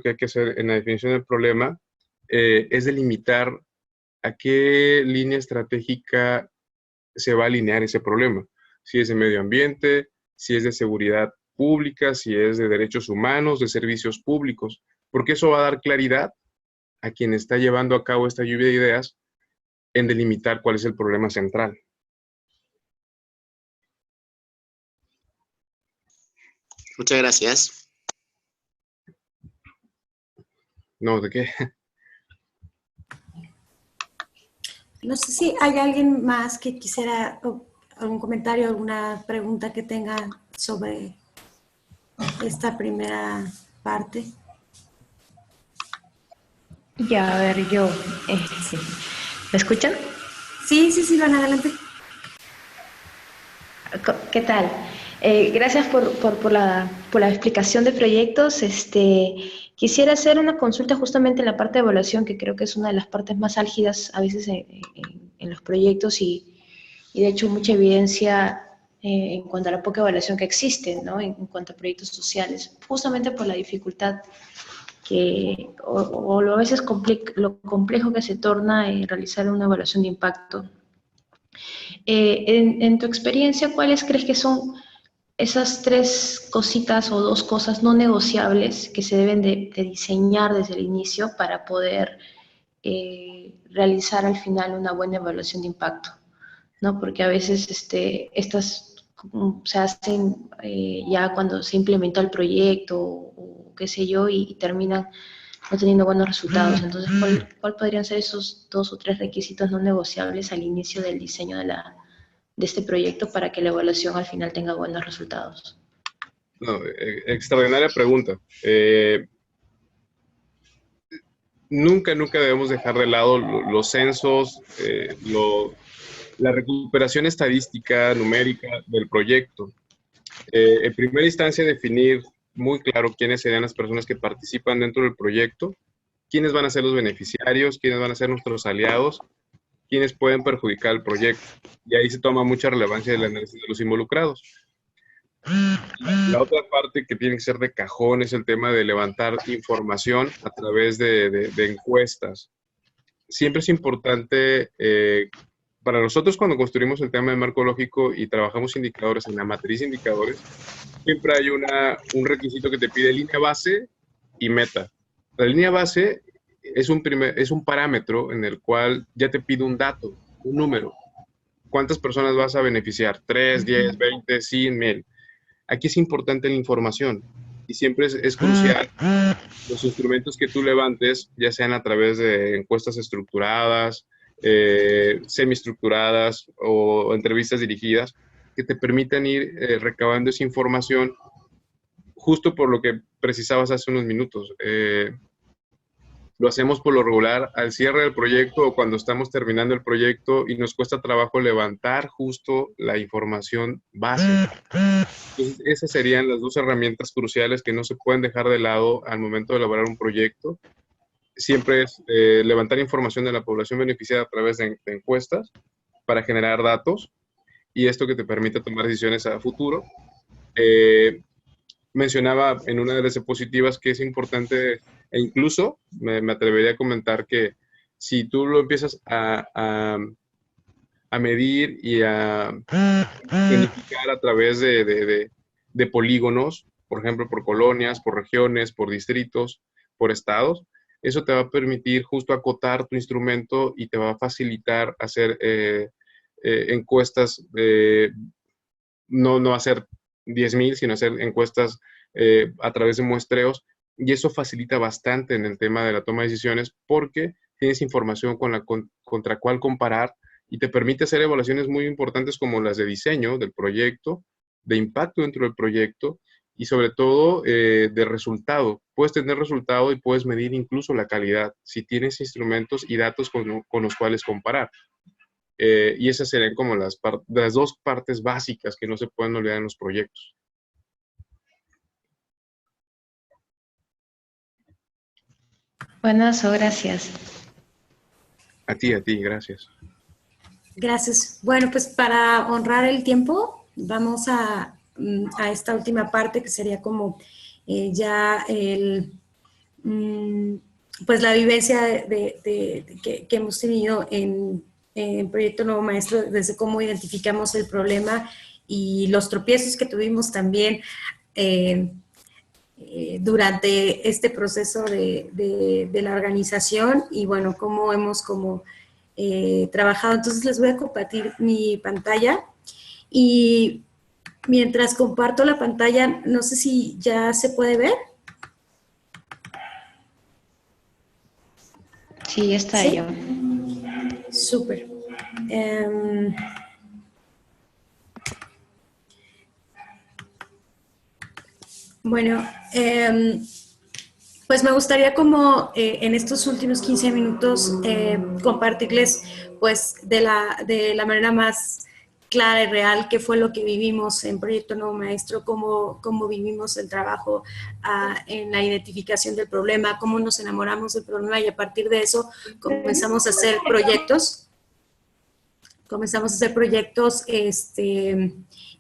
que hay que hacer en la definición del problema es delimitar a qué línea estratégica se va a alinear ese problema. Si es de medio ambiente, si es de seguridad pública, si es de derechos humanos, de servicios públicos, porque eso va a dar claridad a quien está llevando a cabo esta lluvia de ideas en delimitar cuál es el problema central. Muchas gracias. No, ¿de qué? No sé si hay alguien más que quisiera algún comentario, alguna pregunta que tenga sobre esta primera parte. Ya, a ver, yo, sí. ¿Me escuchan? Sí, van adelante. ¿Qué tal? Gracias por la explicación de proyectos. Quisiera hacer una consulta justamente en la parte de evaluación, que creo que es una de las partes más álgidas a veces en los proyectos y de hecho mucha evidencia en cuanto a la poca evaluación que existe, ¿no? En cuanto a proyectos sociales, justamente por la dificultad o a veces lo complejo que se torna realizar una evaluación de impacto. En tu experiencia, ¿cuáles crees que son esas 3 cositas o 2 cosas no negociables que se deben de diseñar desde el inicio para poder realizar al final una buena evaluación de impacto? ¿No? Porque a veces estas se hacen ya cuando se implementó el proyecto o qué sé yo y terminan no teniendo buenos resultados. Entonces, ¿cuál podrían ser esos 2 o 3 requisitos no negociables al inicio del diseño de este proyecto para que la evaluación al final tenga buenos resultados? No, extraordinaria pregunta. Nunca debemos dejar de lado los censos, la recuperación estadística numérica del proyecto. En primera instancia, definir muy claro quiénes serían las personas que participan dentro del proyecto, quiénes van a ser los beneficiarios, quiénes van a ser nuestros aliados, quiénes pueden perjudicar el proyecto. Y ahí se toma mucha relevancia el análisis de los involucrados. La otra parte que tiene que ser de cajón es el tema de levantar información a través de encuestas. Siempre es importante, para nosotros cuando construimos el tema de marco lógico y trabajamos indicadores en la matriz de indicadores, siempre hay un requisito que te pide línea base y meta. La línea base es un parámetro en el cual ya te pide un dato, un número. ¿Cuántas personas vas a beneficiar? 3, 10, 20, 100, 1000. Aquí es importante la información y siempre es crucial los instrumentos que tú levantes, ya sean a través de encuestas estructuradas, semiestructuradas o entrevistas dirigidas, que te permitan ir recabando esa información justo por lo que precisabas hace unos minutos. lo hacemos por lo regular al cierre del proyecto o cuando estamos terminando el proyecto y nos cuesta trabajo levantar justo la información básica. Entonces, esas serían las dos herramientas cruciales que no se pueden dejar de lado al momento de elaborar un proyecto. Siempre es levantar información de la población beneficiada a través de encuestas para generar datos y esto que te permite tomar decisiones a futuro. Mencionaba en una de las diapositivas que es importante, e incluso me atrevería a comentar que si tú lo empiezas a medir y a planificar a través de polígonos, por ejemplo, por colonias, por regiones, por distritos, por estados, eso te va a permitir justo acotar tu instrumento y te va a facilitar hacer encuestas, no hacer 10,000, sino hacer encuestas a través de muestreos, y eso facilita bastante en el tema de la toma de decisiones porque tienes información contra cuál comparar y te permite hacer evaluaciones muy importantes como las de diseño del proyecto, de impacto dentro del proyecto y sobre todo de resultado. Puedes tener resultado y puedes medir incluso la calidad si tienes instrumentos y datos con los cuales comparar. Y esas serían como las dos partes básicas que no se pueden olvidar en los proyectos. Buenas, gracias. A ti, gracias. Gracias. Bueno, pues para honrar el tiempo, vamos a esta última parte que sería como ya pues la vivencia que hemos tenido en Proyecto Nuevo Maestro, desde cómo identificamos el problema y los tropiezos que tuvimos también durante este proceso de la organización y bueno, cómo hemos trabajado. Entonces les voy a compartir mi pantalla y mientras comparto la pantalla, no sé si ya se puede ver. Sí, está ¿Sí? ello. Súper. Bueno, pues me gustaría como en estos últimos 15 minutos compartirles pues de la manera más clara y real qué fue lo que vivimos en Proyecto Nuevo Maestro, cómo vivimos el trabajo en la identificación del problema, cómo nos enamoramos del problema y a partir de eso comenzamos a hacer proyectos.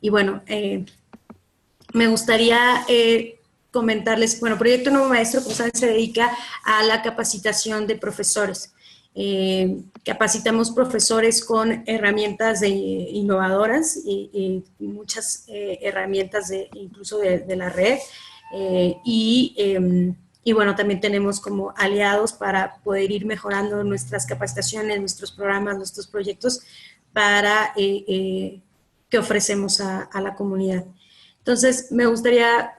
Y bueno, me gustaría comentarles, bueno, Proyecto Nuevo Maestro, como saben, se dedica a la capacitación de profesores. Capacitamos profesores con herramientas innovadoras y muchas herramientas incluso de la red. Y bueno, también tenemos como aliados para poder ir mejorando nuestras capacitaciones, nuestros programas, nuestros proyectos para que ofrecemos a la comunidad. Entonces, me gustaría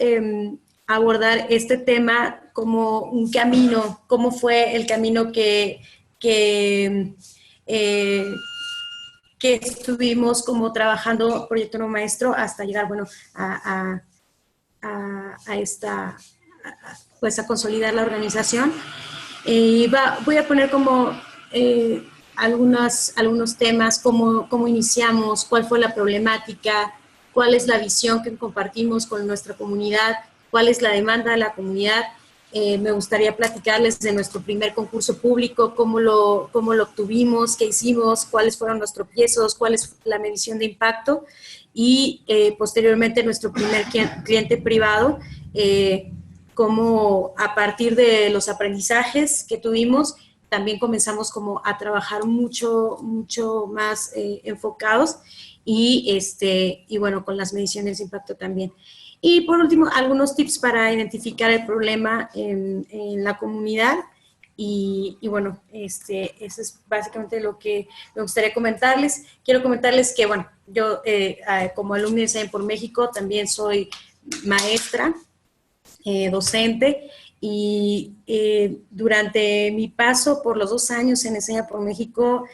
abordar este tema como un camino, cómo fue el camino que estuvimos como trabajando Proyecto Nuevo Maestro hasta llegar, bueno, pues a consolidar la organización. Voy a poner como algunos temas, cómo iniciamos, cuál fue la problemática, cuál es la visión que compartimos con nuestra comunidad, cuál es la demanda de la comunidad. Me gustaría platicarles de nuestro primer concurso público, cómo lo obtuvimos, qué hicimos, cuáles fueron los tropiezos, cuál es la medición de impacto y posteriormente nuestro primer cliente privado, cómo a partir de los aprendizajes que tuvimos, también comenzamos como a trabajar mucho más enfocados y bueno, con las mediciones de impacto también. Y por último, algunos tips para identificar el problema en la comunidad. Y bueno, eso es básicamente lo que me gustaría comentarles. Quiero comentarles que, bueno, yo como alumna de Enseña por México también soy maestra, docente, y durante mi paso por los 2 años en Enseña por México,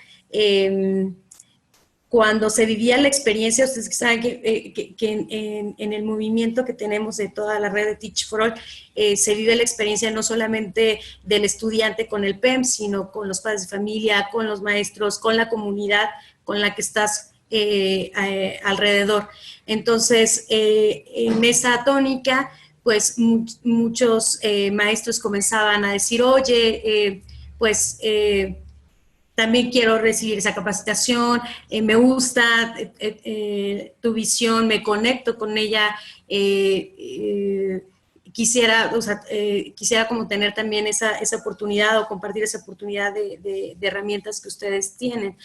cuando se vivía la experiencia, ustedes saben que en el movimiento que tenemos de toda la red de Teach for All, se vive la experiencia no solamente del estudiante con el PEM, sino con los padres de familia, con los maestros, con la comunidad con la que estás alrededor. Entonces, en esa tónica, pues muchos maestros comenzaban a decir, oye, también quiero recibir esa capacitación, me gusta tu visión, me conecto con ella, quisiera como tener también esa oportunidad o compartir esa oportunidad de herramientas que ustedes tienen.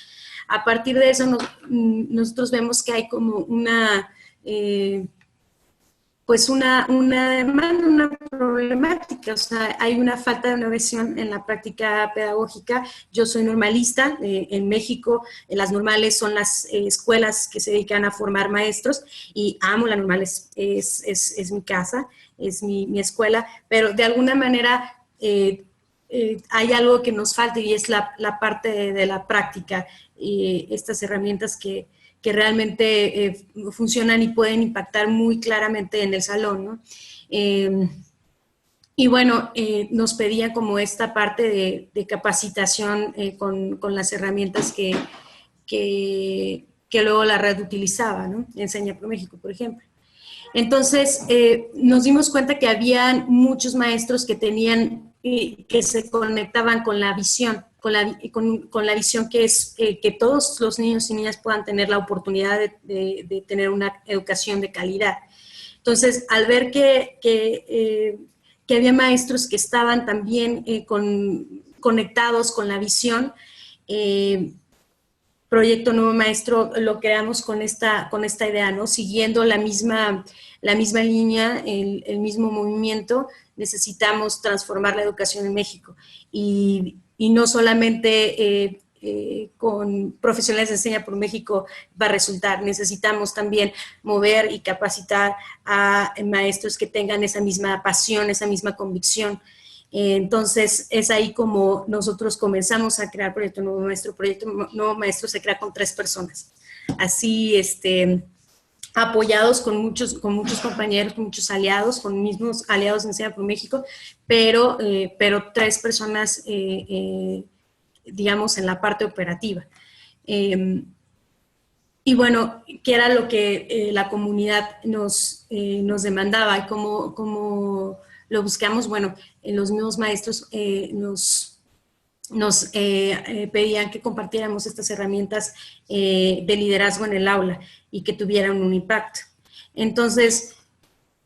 A partir de eso, nosotros vemos que hay como una demanda, una problemática, o sea, hay una falta de innovación en la práctica pedagógica. Yo soy normalista, en México las normales son las escuelas que se dedican a formar maestros y amo la normal, es mi casa, es mi escuela, pero de alguna manera hay algo que nos falta y es la parte de la práctica y estas herramientas que realmente funcionan y pueden impactar muy claramente en el salón, ¿no? Y bueno, nos pedían como esta parte de capacitación con las herramientas que luego la red utilizaba, ¿no? Enseña por México, por ejemplo. Entonces, nos dimos cuenta que habían muchos maestros que tenían, que se conectaban con la visión, con la visión que es que todos los niños y niñas puedan tener la oportunidad de tener una educación de calidad. Entonces, al ver que había maestros que estaban también conectados con la visión, Proyecto Nuevo Maestro lo creamos con esta idea, ¿no? Siguiendo la misma línea, el mismo movimiento, necesitamos transformar la educación en México. Y no solamente con profesionales de Enseña por México va a resultar, necesitamos también mover y capacitar a maestros que tengan esa misma pasión, esa misma convicción. Entonces, es ahí como nosotros comenzamos a crear Proyecto Nuevo Maestro. Proyecto Nuevo Maestro se crea con 3 personas. Así, apoyados con muchos compañeros, con muchos aliados, con mismos aliados de Enseña por México, pero 3 personas, digamos, en la parte operativa. Y bueno, ¿qué era lo que la comunidad nos demandaba y cómo lo buscamos? Bueno, los mismos maestros nos pedían que compartiéramos estas herramientas de liderazgo en el aula y que tuvieran un impacto. Entonces,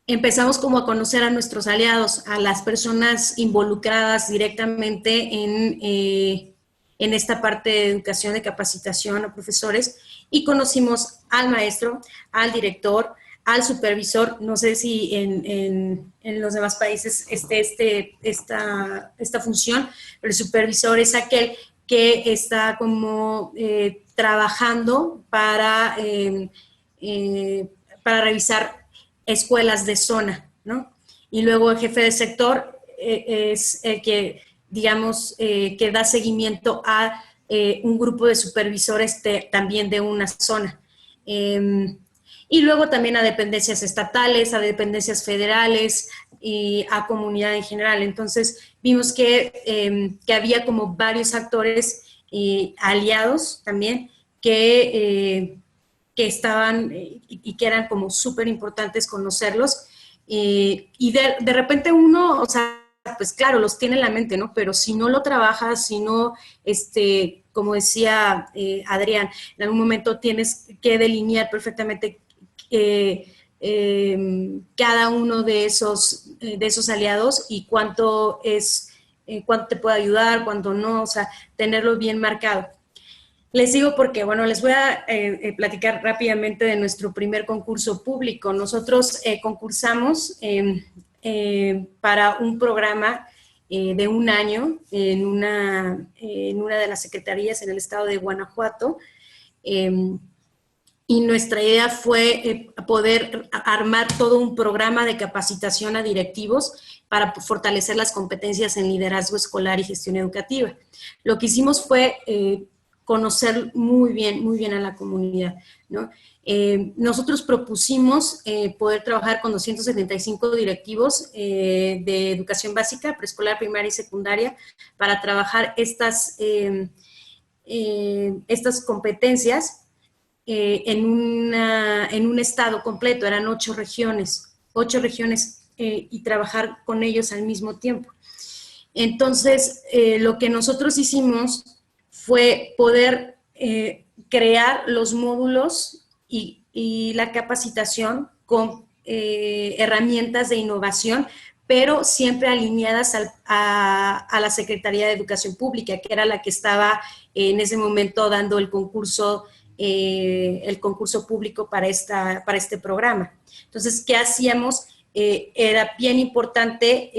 empezamos como a conocer a nuestros aliados, a las personas involucradas directamente en esta parte de educación, de capacitación a profesores, y conocimos al maestro, al director, al supervisor. No sé si en los demás países esta función, pero el supervisor es aquel que está como trabajando para revisar escuelas de zona, ¿no? Y luego el jefe de sector es el que, digamos, que da seguimiento a un grupo de supervisores también de una zona. Y luego también a dependencias estatales, a dependencias federales y a comunidad en general. Entonces, vimos que había como varios actores aliados también que estaban y que eran como súper importantes conocerlos. Y de repente uno, o sea, pues claro, los tiene en la mente, ¿no? Pero si no lo trabajas, si no, como decía Adrián, en algún momento tienes que delinear perfectamente cada uno de esos aliados y cuánto te puede ayudar, cuánto no, o sea, tenerlo bien marcado. Les digo porque, bueno, les voy a platicar rápidamente de nuestro primer concurso público. Nosotros concursamos para un programa de un año en una de las secretarías en el estado de Guanajuato, y nuestra idea fue poder armar todo un programa de capacitación a directivos para fortalecer las competencias en liderazgo escolar y gestión educativa. Lo que hicimos fue conocer muy bien a la comunidad, ¿no? Nosotros propusimos poder trabajar con 275 directivos de educación básica, preescolar, primaria y secundaria, para trabajar estas competencias en un estado completo. Eran 8 regiones y trabajar con ellos al mismo tiempo. Entonces, lo que nosotros hicimos fue poder crear los módulos y la capacitación con herramientas de innovación, pero siempre alineadas a la Secretaría de Educación Pública, que era la que estaba en ese momento dando el concurso público para este programa. Entonces, ¿qué hacíamos? Era bien importante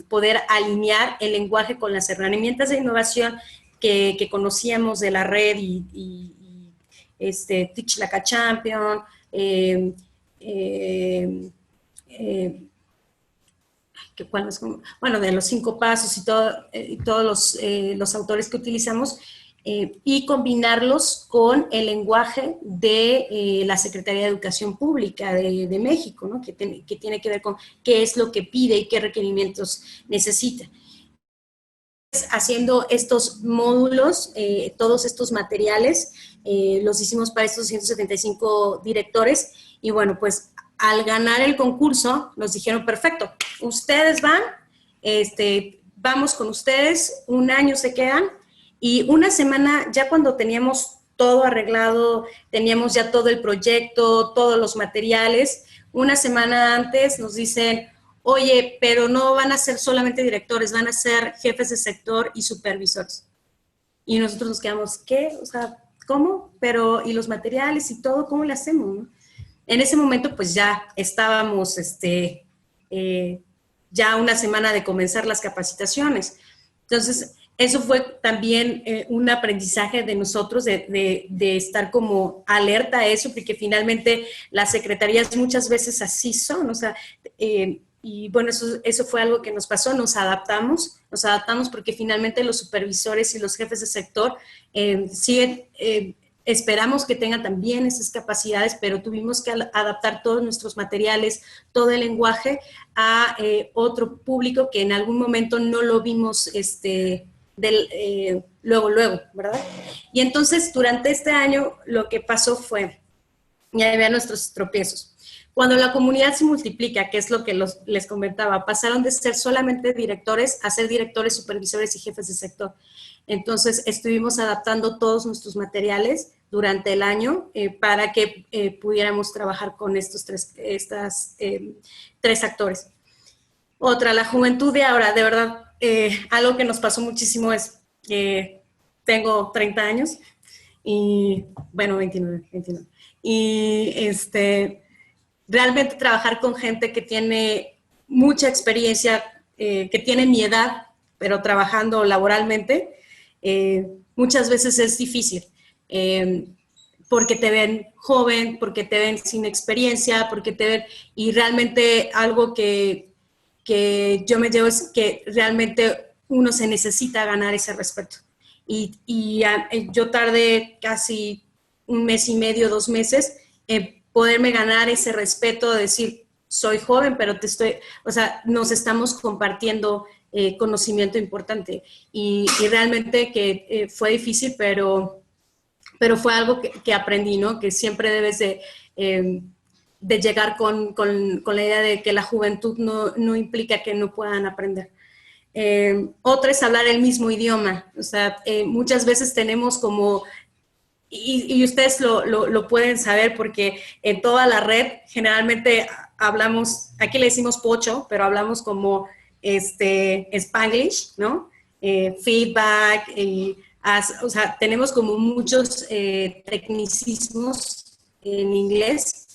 poder alinear el lenguaje con las herramientas de innovación que conocíamos de la red y Teach Like a Champion, bueno, de los 5 pasos y todos los autores que utilizamos, y combinarlos con el lenguaje de la Secretaría de Educación Pública de México, ¿no? que tiene que ver con qué es lo que pide y qué requerimientos necesita. Haciendo estos módulos, todos estos materiales, los hicimos para estos 175 directores, y bueno, pues al ganar el concurso nos dijeron, perfecto, ustedes van, vamos con ustedes, un año se quedan, y una semana, ya cuando teníamos todo arreglado, teníamos ya todo el proyecto, todos los materiales, una semana antes nos dicen, oye, pero no van a ser solamente directores, van a ser jefes de sector y supervisores. Y nosotros nos quedamos, ¿qué? O sea, ¿cómo? Pero, ¿y los materiales y todo? ¿Cómo le hacemos? ¿No? En ese momento, pues ya estábamos, ya una semana de comenzar las capacitaciones. Entonces, eso fue también un aprendizaje de nosotros, de estar como alerta a eso, porque finalmente las secretarías muchas veces así son, o sea, y bueno, eso fue algo que nos pasó, nos adaptamos porque finalmente los supervisores y los jefes de sector siguen, esperamos que tengan también esas capacidades, pero tuvimos que adaptar todos nuestros materiales, todo el lenguaje a otro público que en algún momento no lo vimos luego, ¿verdad? Y entonces, durante este año, lo que pasó fue, ya había nuestros tropiezos. Cuando la comunidad se multiplica, que es lo que les comentaba, pasaron de ser solamente directores a ser directores, supervisores y jefes de sector. Entonces, estuvimos adaptando todos nuestros materiales durante el año para que pudiéramos trabajar con estos tres actores. Otra, la juventud de ahora, de verdad, algo que nos pasó muchísimo es que tengo 30 años y, bueno, 29. Y realmente trabajar con gente que tiene mucha experiencia, que tiene mi edad, pero trabajando laboralmente, muchas veces es difícil, porque te ven joven, porque te ven sin experiencia, porque te ven, y realmente algo que yo me llevo es que realmente uno se necesita ganar ese respeto. Y yo tardé casi 1 mes y medio, 2 meses, poderme ganar ese respeto de decir, soy joven, pero nos estamos compartiendo conocimiento importante. Y realmente que fue difícil, pero fue algo que aprendí, ¿no? Que siempre debes de llegar con la idea de que la juventud no implica que no puedan aprender. Otra es hablar el mismo idioma. O sea, muchas veces tenemos como... Y ustedes lo pueden saber porque en toda la red generalmente hablamos, aquí le decimos pocho, pero hablamos como Spanglish, ¿no? Feedback, o sea, tenemos como muchos tecnicismos en inglés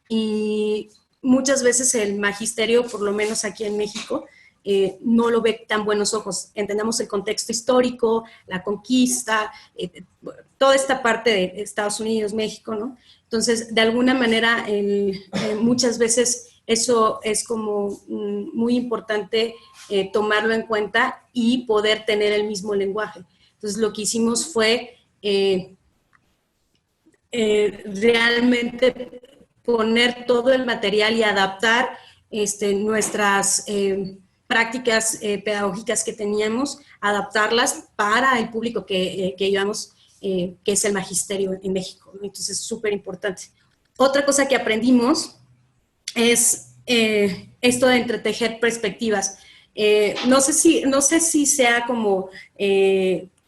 y muchas veces el magisterio, por lo menos aquí en México, no lo ve tan buenos ojos. Entendemos el contexto histórico, la conquista, toda esta parte de Estados Unidos, México, ¿no? Entonces, de alguna manera, muchas veces eso es como muy importante tomarlo en cuenta y poder tener el mismo lenguaje. Entonces, lo que hicimos fue realmente poner todo el material y adaptar nuestras prácticas pedagógicas que teníamos, adaptarlas para el público que llevamos, que es el magisterio en México, ¿no? Entonces, es súper importante. Otra cosa que aprendimos es esto de entretejer perspectivas. No sé si sea como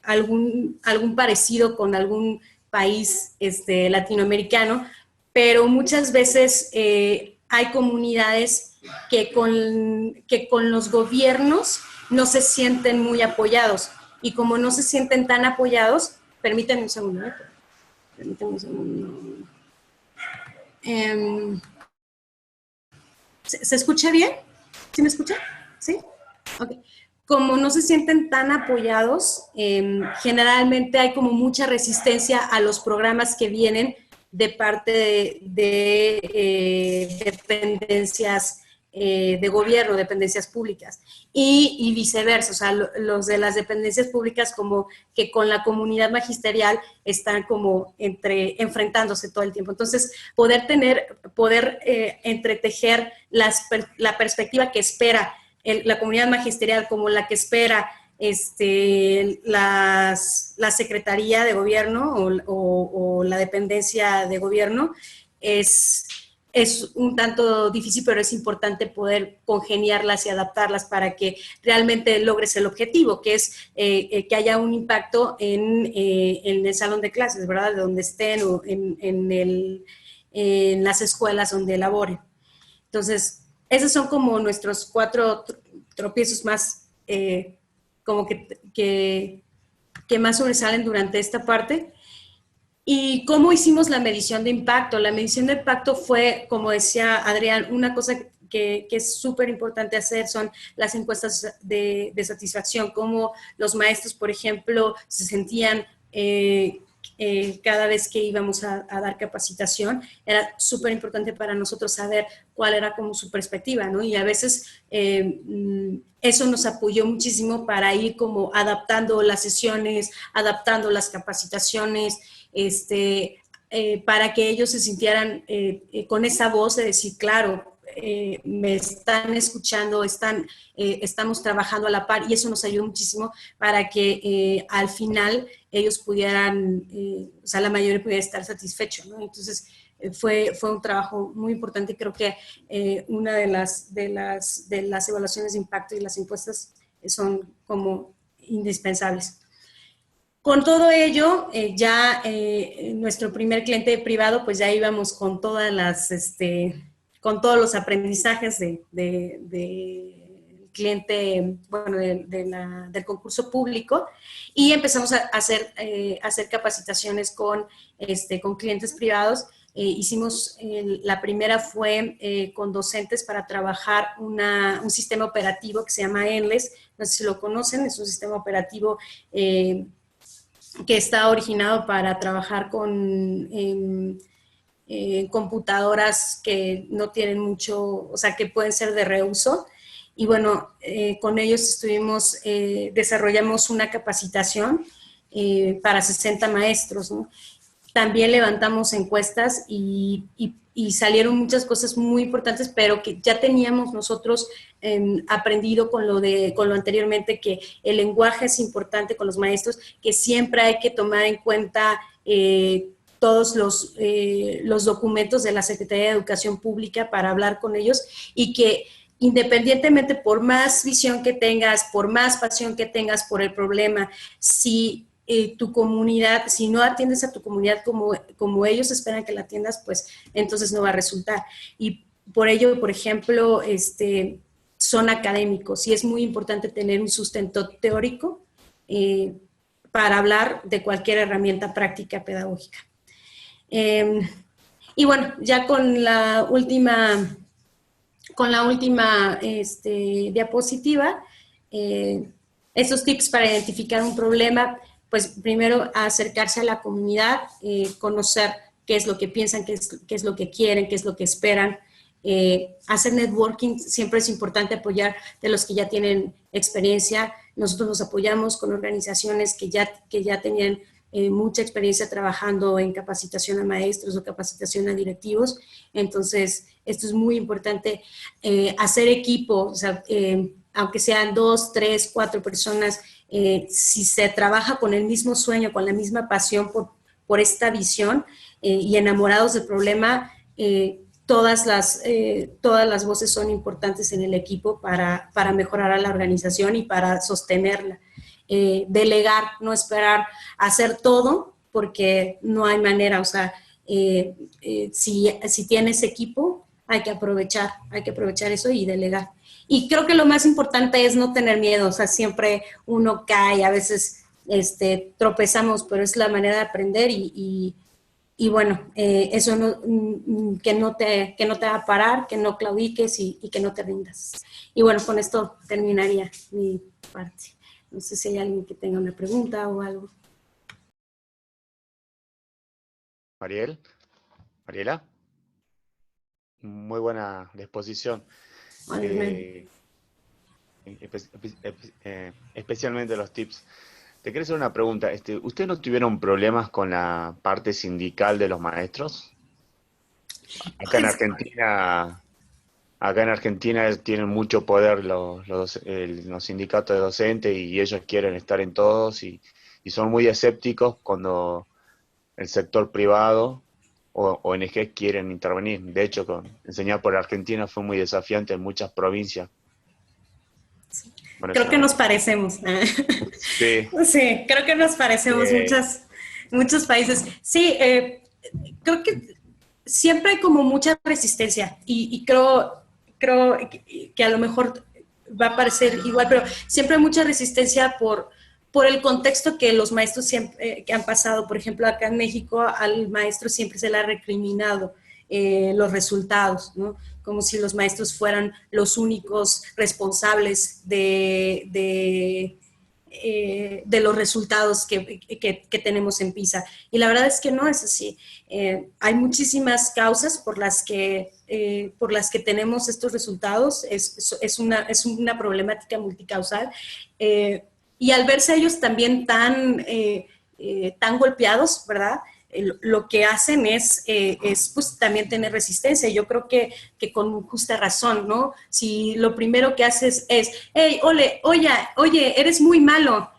algún parecido con algún país latinoamericano, pero muchas veces hay comunidades que con los gobiernos no se sienten muy apoyados, y como no se sienten tan apoyados, permítanme un segundo, ¿se escucha bien? ¿Sí me escucha? ¿Sí? Ok. Como no se sienten tan apoyados, generalmente hay como mucha resistencia a los programas que vienen de parte de dependencias de gobierno, dependencias públicas, y viceversa. O sea, los de las dependencias públicas como que con la comunidad magisterial están como enfrentándose todo el tiempo. Entonces, poder entretejer la perspectiva que espera la comunidad magisterial como la que espera la Secretaría de Gobierno o la dependencia de gobierno, es un tanto difícil, pero es importante poder congeniarlas y adaptarlas para que realmente logres el objetivo, que es que haya un impacto en el salón de clases, ¿verdad? De donde estén, o en las escuelas donde laboren. Entonces, esos son como nuestros 4 tropiezos más, como que más sobresalen durante esta parte. ¿Y cómo hicimos la medición de impacto? La medición de impacto fue, como decía Adrián, una cosa que es súper importante hacer son las encuestas de satisfacción, cómo los maestros, por ejemplo, se sentían cada vez que íbamos a dar capacitación. Era súper importante para nosotros saber cuál era como su perspectiva, ¿no? Y a veces eso nos apoyó muchísimo para ir como adaptando las sesiones, adaptando las capacitaciones, para que ellos se sintieran con esa voz de decir, claro, me están escuchando, estamos trabajando a la par, y eso nos ayudó muchísimo para que al final ellos pudieran, o sea, la mayoría pudiera estar satisfecho, ¿no? Entonces, fue un trabajo muy importante. Creo que una de las evaluaciones de impacto y las encuestas son como indispensables. Con todo ello, ya nuestro primer cliente privado, pues ya íbamos con todas las, con todos los aprendizajes del cliente, bueno, del concurso público, y empezamos a hacer capacitaciones con clientes privados. Hicimos, la primera fue con docentes para trabajar un sistema operativo que se llama Endless. No sé si lo conocen, es un sistema operativo que está originado para trabajar con computadoras que no tienen mucho, o sea, que pueden ser de reuso. Y bueno, con ellos desarrollamos una capacitación para 60 maestros, ¿no? También levantamos encuestas y salieron muchas cosas muy importantes, pero que ya teníamos nosotros aprendido con lo anteriormente, que el lenguaje es importante con los maestros, que siempre hay que tomar en cuenta todos los documentos de la Secretaría de Educación Pública para hablar con ellos, y que independientemente, por más visión que tengas, por más pasión que tengas por el problema, si tu comunidad, si no atiendes a tu comunidad como ellos esperan que la atiendas, pues entonces no va a resultar. Y por ello, por ejemplo, son académicos, y es muy importante tener un sustento teórico para hablar de cualquier herramienta práctica pedagógica. Y bueno, ya con la última diapositiva, esos tips para identificar un problema. Pues primero acercarse a la comunidad, conocer qué es lo que piensan, qué es lo que quieren, qué es lo que esperan. Hacer networking, siempre es importante apoyar de los que ya tienen experiencia. Nosotros nos apoyamos con organizaciones que ya tenían mucha experiencia trabajando en capacitación a maestros o capacitación a directivos. Entonces, esto es muy importante, hacer equipo, o sea, aunque sean 2, 3, 4 personas, si se trabaja con el mismo sueño, con la misma pasión por esta visión y enamorados del problema, todas las voces son importantes en el equipo para mejorar a la organización y para sostenerla. Delegar, no esperar hacer todo, porque no hay manera, o sea, si tienes equipo, hay que aprovechar eso y delegar. Y creo que lo más importante es no tener miedo, o sea, siempre uno cae, a veces tropezamos, pero es la manera de aprender y bueno, eso que no te va a parar, que no claudiques y que no te rindas. Y bueno, con esto terminaría mi parte. No sé si hay alguien que tenga una pregunta o algo. Mariela, muy buena disposición. Especialmente los tips. Te quería hacer una pregunta. ¿Ustedes no tuvieron problemas con la parte sindical de los maestros? Acá en Argentina tienen mucho poder los sindicatos de docentes y ellos quieren estar en todos y son muy escépticos cuando el sector privado o ONG quieren intervenir. De hecho, enseñar por Argentina fue muy desafiante en muchas provincias. Creo que nos parecemos. Sí. Sí, creo que nos parecemos muchos países. Sí, creo que siempre hay como mucha resistencia y creo que a lo mejor va a parecer igual, pero siempre hay mucha resistencia por el contexto que los maestros siempre que han pasado. Por ejemplo, acá en México al maestro siempre se le ha recriminado los resultados, ¿no? Como si los maestros fueran los únicos responsables de los resultados que tenemos en PISA. Y la verdad es que no es así. Hay muchísimas causas por las que tenemos estos resultados. Es una problemática multicausal. Y al verse ellos también tan golpeados, ¿verdad? Lo que hacen es pues también tener resistencia. Yo creo que con justa razón, ¿no? Si lo primero que haces es, hey, oye, eres muy malo,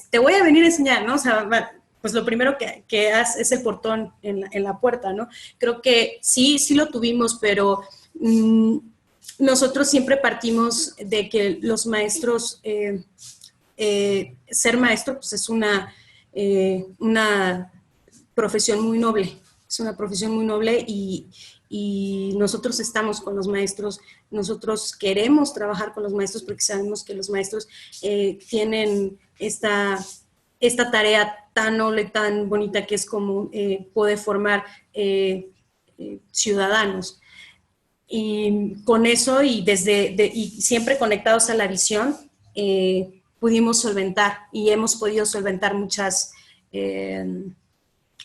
te voy a venir a enseñar, ¿no? O sea, pues lo primero que haces es el portón en la puerta, ¿no? Creo que sí lo tuvimos, pero nosotros siempre partimos de que los maestros, ser maestro, pues es una profesión muy noble, es una profesión muy noble y nosotros estamos con los maestros, nosotros queremos trabajar con los maestros porque sabemos que los maestros tienen esta tarea tan noble, tan bonita que es como poder formar ciudadanos. Y con eso y siempre conectados a la visión, pudimos solventar y hemos podido solventar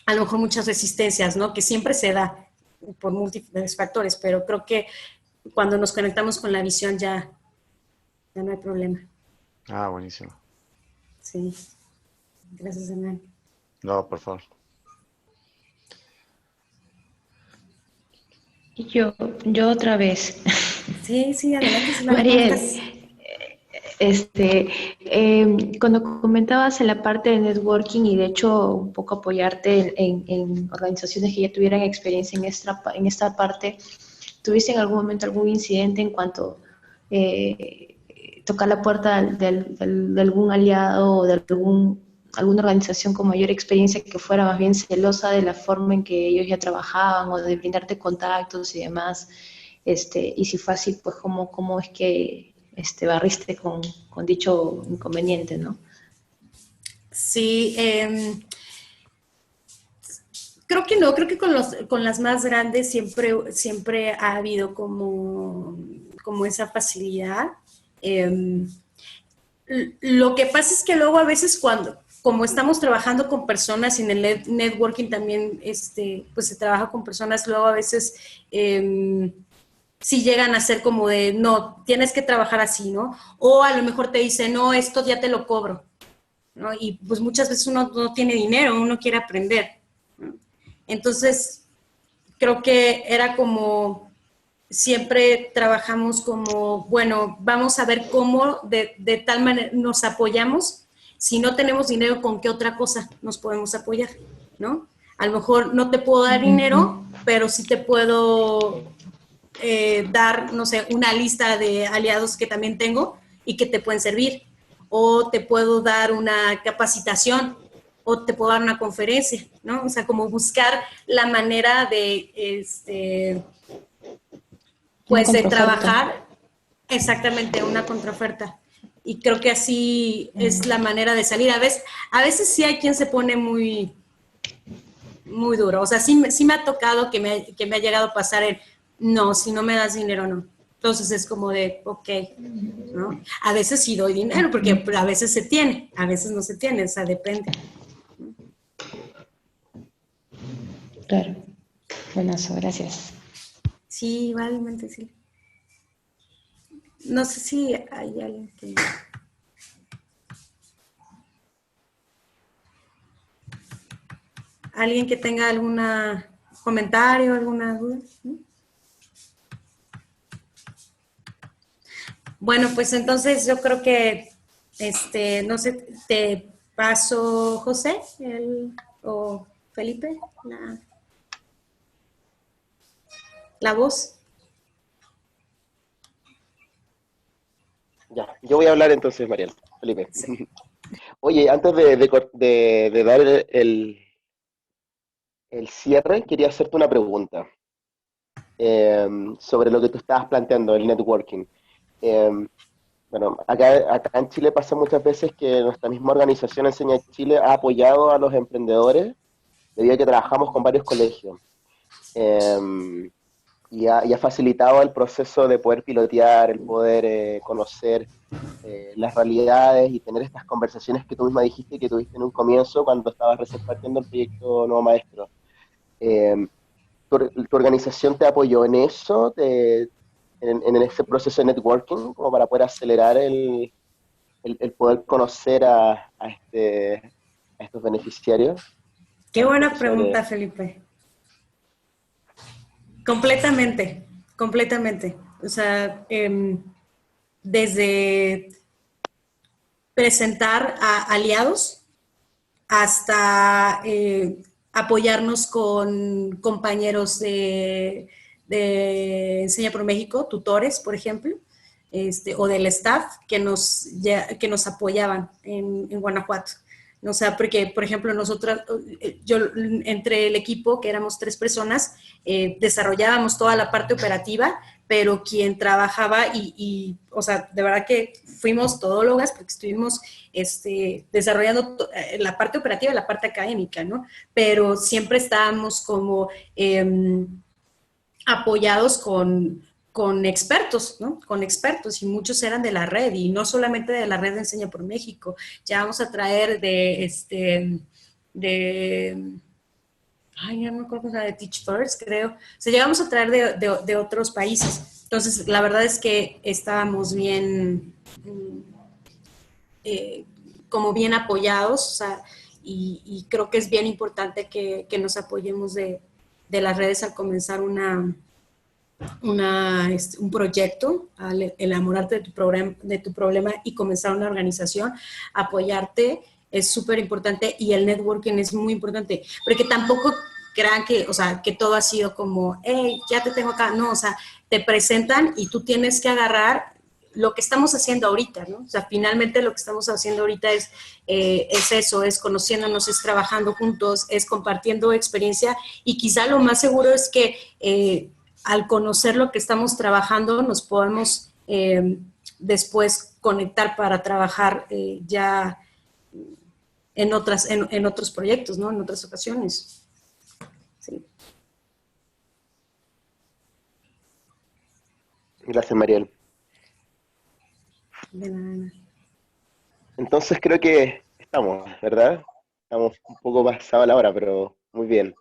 a lo mejor muchas resistencias, ¿no? Que siempre se da por múltiples factores, pero creo que cuando nos conectamos con la visión ya no hay problema. Ah, buenísimo. Sí. Gracias, Hernán. No, por favor. Yo otra vez. Sí, adelante. Si Mariel, cuando comentabas en la parte de networking y de hecho un poco apoyarte en organizaciones que ya tuvieran experiencia en esta parte, ¿tuviste en algún momento algún incidente en cuanto tocar la puerta de algún aliado o de alguna organización con mayor experiencia que fuera más bien celosa de la forma en que ellos ya trabajaban o de brindarte contactos y demás? Y si fue así, pues cómo es que barriste con dicho inconveniente, ¿no? Sí, creo que no, creo que con las más grandes siempre ha habido como esa facilidad. Lo que pasa es que luego a veces como estamos trabajando con personas y en el networking también pues se trabaja con personas, luego a veces sí llegan a ser como de, no, tienes que trabajar así, ¿no? O a lo mejor te dicen, no, esto ya te lo cobro. ¿no? Y pues muchas veces uno no tiene dinero, uno quiere aprender, ¿no? Entonces, creo que era como, siempre trabajamos como, bueno, vamos a ver cómo de tal manera nos apoyamos. Si no tenemos dinero, ¿con qué otra cosa nos podemos apoyar? ¿No? A lo mejor no te puedo dar dinero, pero sí te puedo dar, no sé, una lista de aliados que también tengo y que te pueden servir. O te puedo dar una capacitación, o te puedo dar una conferencia, ¿no? O sea, como buscar la manera de, pues, de trabajar exactamente una contraoferta. Y creo que así es la manera de salir. A veces sí hay quien se pone muy, muy duro. O sea, sí me ha tocado que me ha llegado a pasar el, no, si no me das dinero, no. Entonces es como de, ok, ¿no? A veces sí doy dinero, porque a veces se tiene, a veces no se tiene, o sea, depende. Claro. Buenazo, gracias. Sí, igualmente sí. No sé si hay alguien que... ¿Alguien que tenga algún comentario, alguna duda? ¿Sí? Bueno, pues entonces yo creo que, no sé, te paso, José, o Felipe, la voz. Ya, yo voy a hablar entonces, Mariel, Felipe. Sí. Oye, antes de dar el cierre, quería hacerte una pregunta sobre lo que tú estabas planteando, el networking. Eh, bueno, acá en Chile pasa muchas veces que nuestra misma organización Enseña Chile ha apoyado a los emprendedores debido a que trabajamos con varios colegios. Eh, y ha facilitado el proceso de poder pilotear, el poder conocer las realidades y tener estas conversaciones que tú misma dijiste que tuviste en un comienzo cuando estabas recién partiendo el proyecto Nuevo Maestro. Eh, ¿Tu organización te apoyó en eso, en ese proceso de networking, como para poder acelerar el poder conocer a estos beneficiarios? Qué A los buena profesores. pregunta, Felipe. Completamente, completamente. O sea, desde presentar a aliados hasta apoyarnos con compañeros de Enseña por México, tutores, por ejemplo, o del staff que nos apoyaban en Guanajuato. O sea, porque, por ejemplo, nosotros, yo entre el equipo, que éramos 3 personas, desarrollábamos toda la parte operativa, pero quien trabajaba o sea, de verdad que fuimos todólogas porque estuvimos desarrollando la parte operativa y la parte académica, ¿no? Pero siempre estábamos como apoyados con expertos, ¿no? Con expertos, y muchos eran de la red, y no solamente de la red de Enseña por México. Ya vamos a traer ay, no me acuerdo, de Teach First, creo. O sea, llegamos a traer de otros países. Entonces, la verdad es que estábamos bien, como bien apoyados, o sea, y creo que es bien importante que nos apoyemos de las redes al comenzar un proyecto, al enamorarte de tu problema y comenzar una organización, apoyarte es súper importante, y el networking es muy importante, porque tampoco crean que, o sea, que todo ha sido como, hey, ya te tengo acá, no, o sea, te presentan y tú tienes que agarrar lo que estamos haciendo ahorita, ¿no? O sea, finalmente lo que estamos haciendo ahorita es eso, es conociéndonos, es trabajando juntos, es compartiendo experiencia, y quizá lo más seguro es que al conocer lo que estamos trabajando nos podemos después conectar para trabajar ya en otros proyectos, ¿no? En otras ocasiones. Sí. Gracias, Mariel. De nada. Entonces creo que estamos, ¿verdad? Estamos un poco pasado la hora, pero muy bien.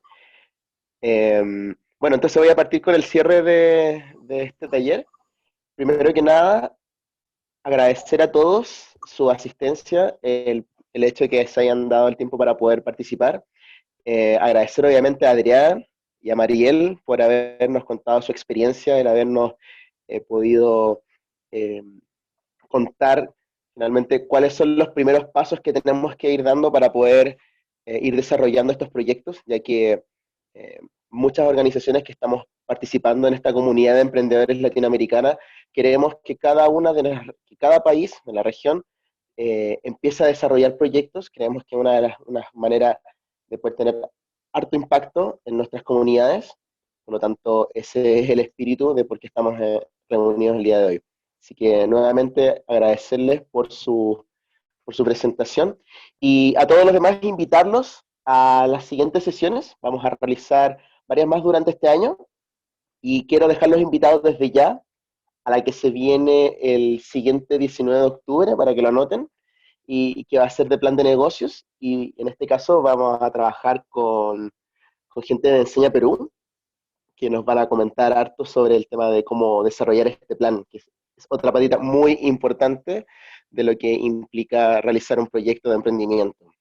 Bueno, entonces voy a partir con el cierre de este taller. Primero que nada, agradecer a todos su asistencia. El el hecho de que se hayan dado el tiempo para poder participar. Agradecer obviamente a Adrián y a Mariel por habernos contado su experiencia, el habernos podido contar finalmente cuáles son los primeros pasos que tenemos que ir dando para poder ir desarrollando estos proyectos, ya que muchas organizaciones que estamos participando en esta comunidad de emprendedores latinoamericana, queremos que que cada país de la región empiece a desarrollar proyectos. Creemos que una manera de poder tener harto impacto en nuestras comunidades. Por lo tanto, ese es el espíritu de por qué estamos reunidos el día de hoy. Así que nuevamente agradecerles por su presentación y a todos los demás invitarlos a las siguientes sesiones. Vamos a realizar varias más durante este año y quiero dejarlos invitados desde ya a la que se viene el siguiente 19 de octubre para que lo anoten y que va a ser de plan de negocios, y en este caso vamos a trabajar con gente de Enseña Perú, que nos van a comentar harto sobre el tema de cómo desarrollar este plan, que es otra patita muy importante de lo que implica realizar un proyecto de emprendimiento.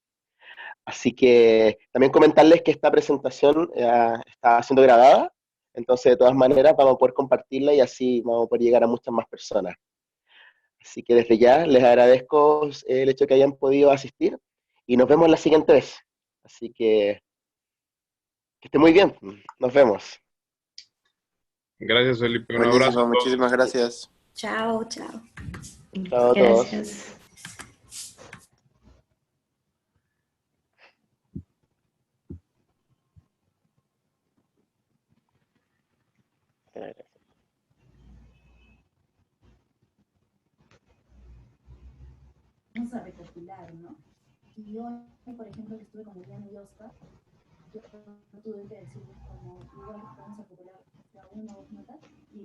Así que también comentarles que esta presentación está siendo grabada, entonces de todas maneras vamos a poder compartirla y así vamos a poder llegar a muchas más personas. Así que desde ya les agradezco el hecho de que hayan podido asistir y nos vemos la siguiente vez. Así que esté muy bien, nos vemos. Gracias, Felipe. Un abrazo Buenísimo, a todos. muchísimas gracias. Chao, chao. Chao a todos. Gracias. Vamos a recopilar, ¿no? Y hoy, por ejemplo, que estuve con Diana y Oscar, yo tuve que decirles como, igual vamos a recopilar una o dos notas y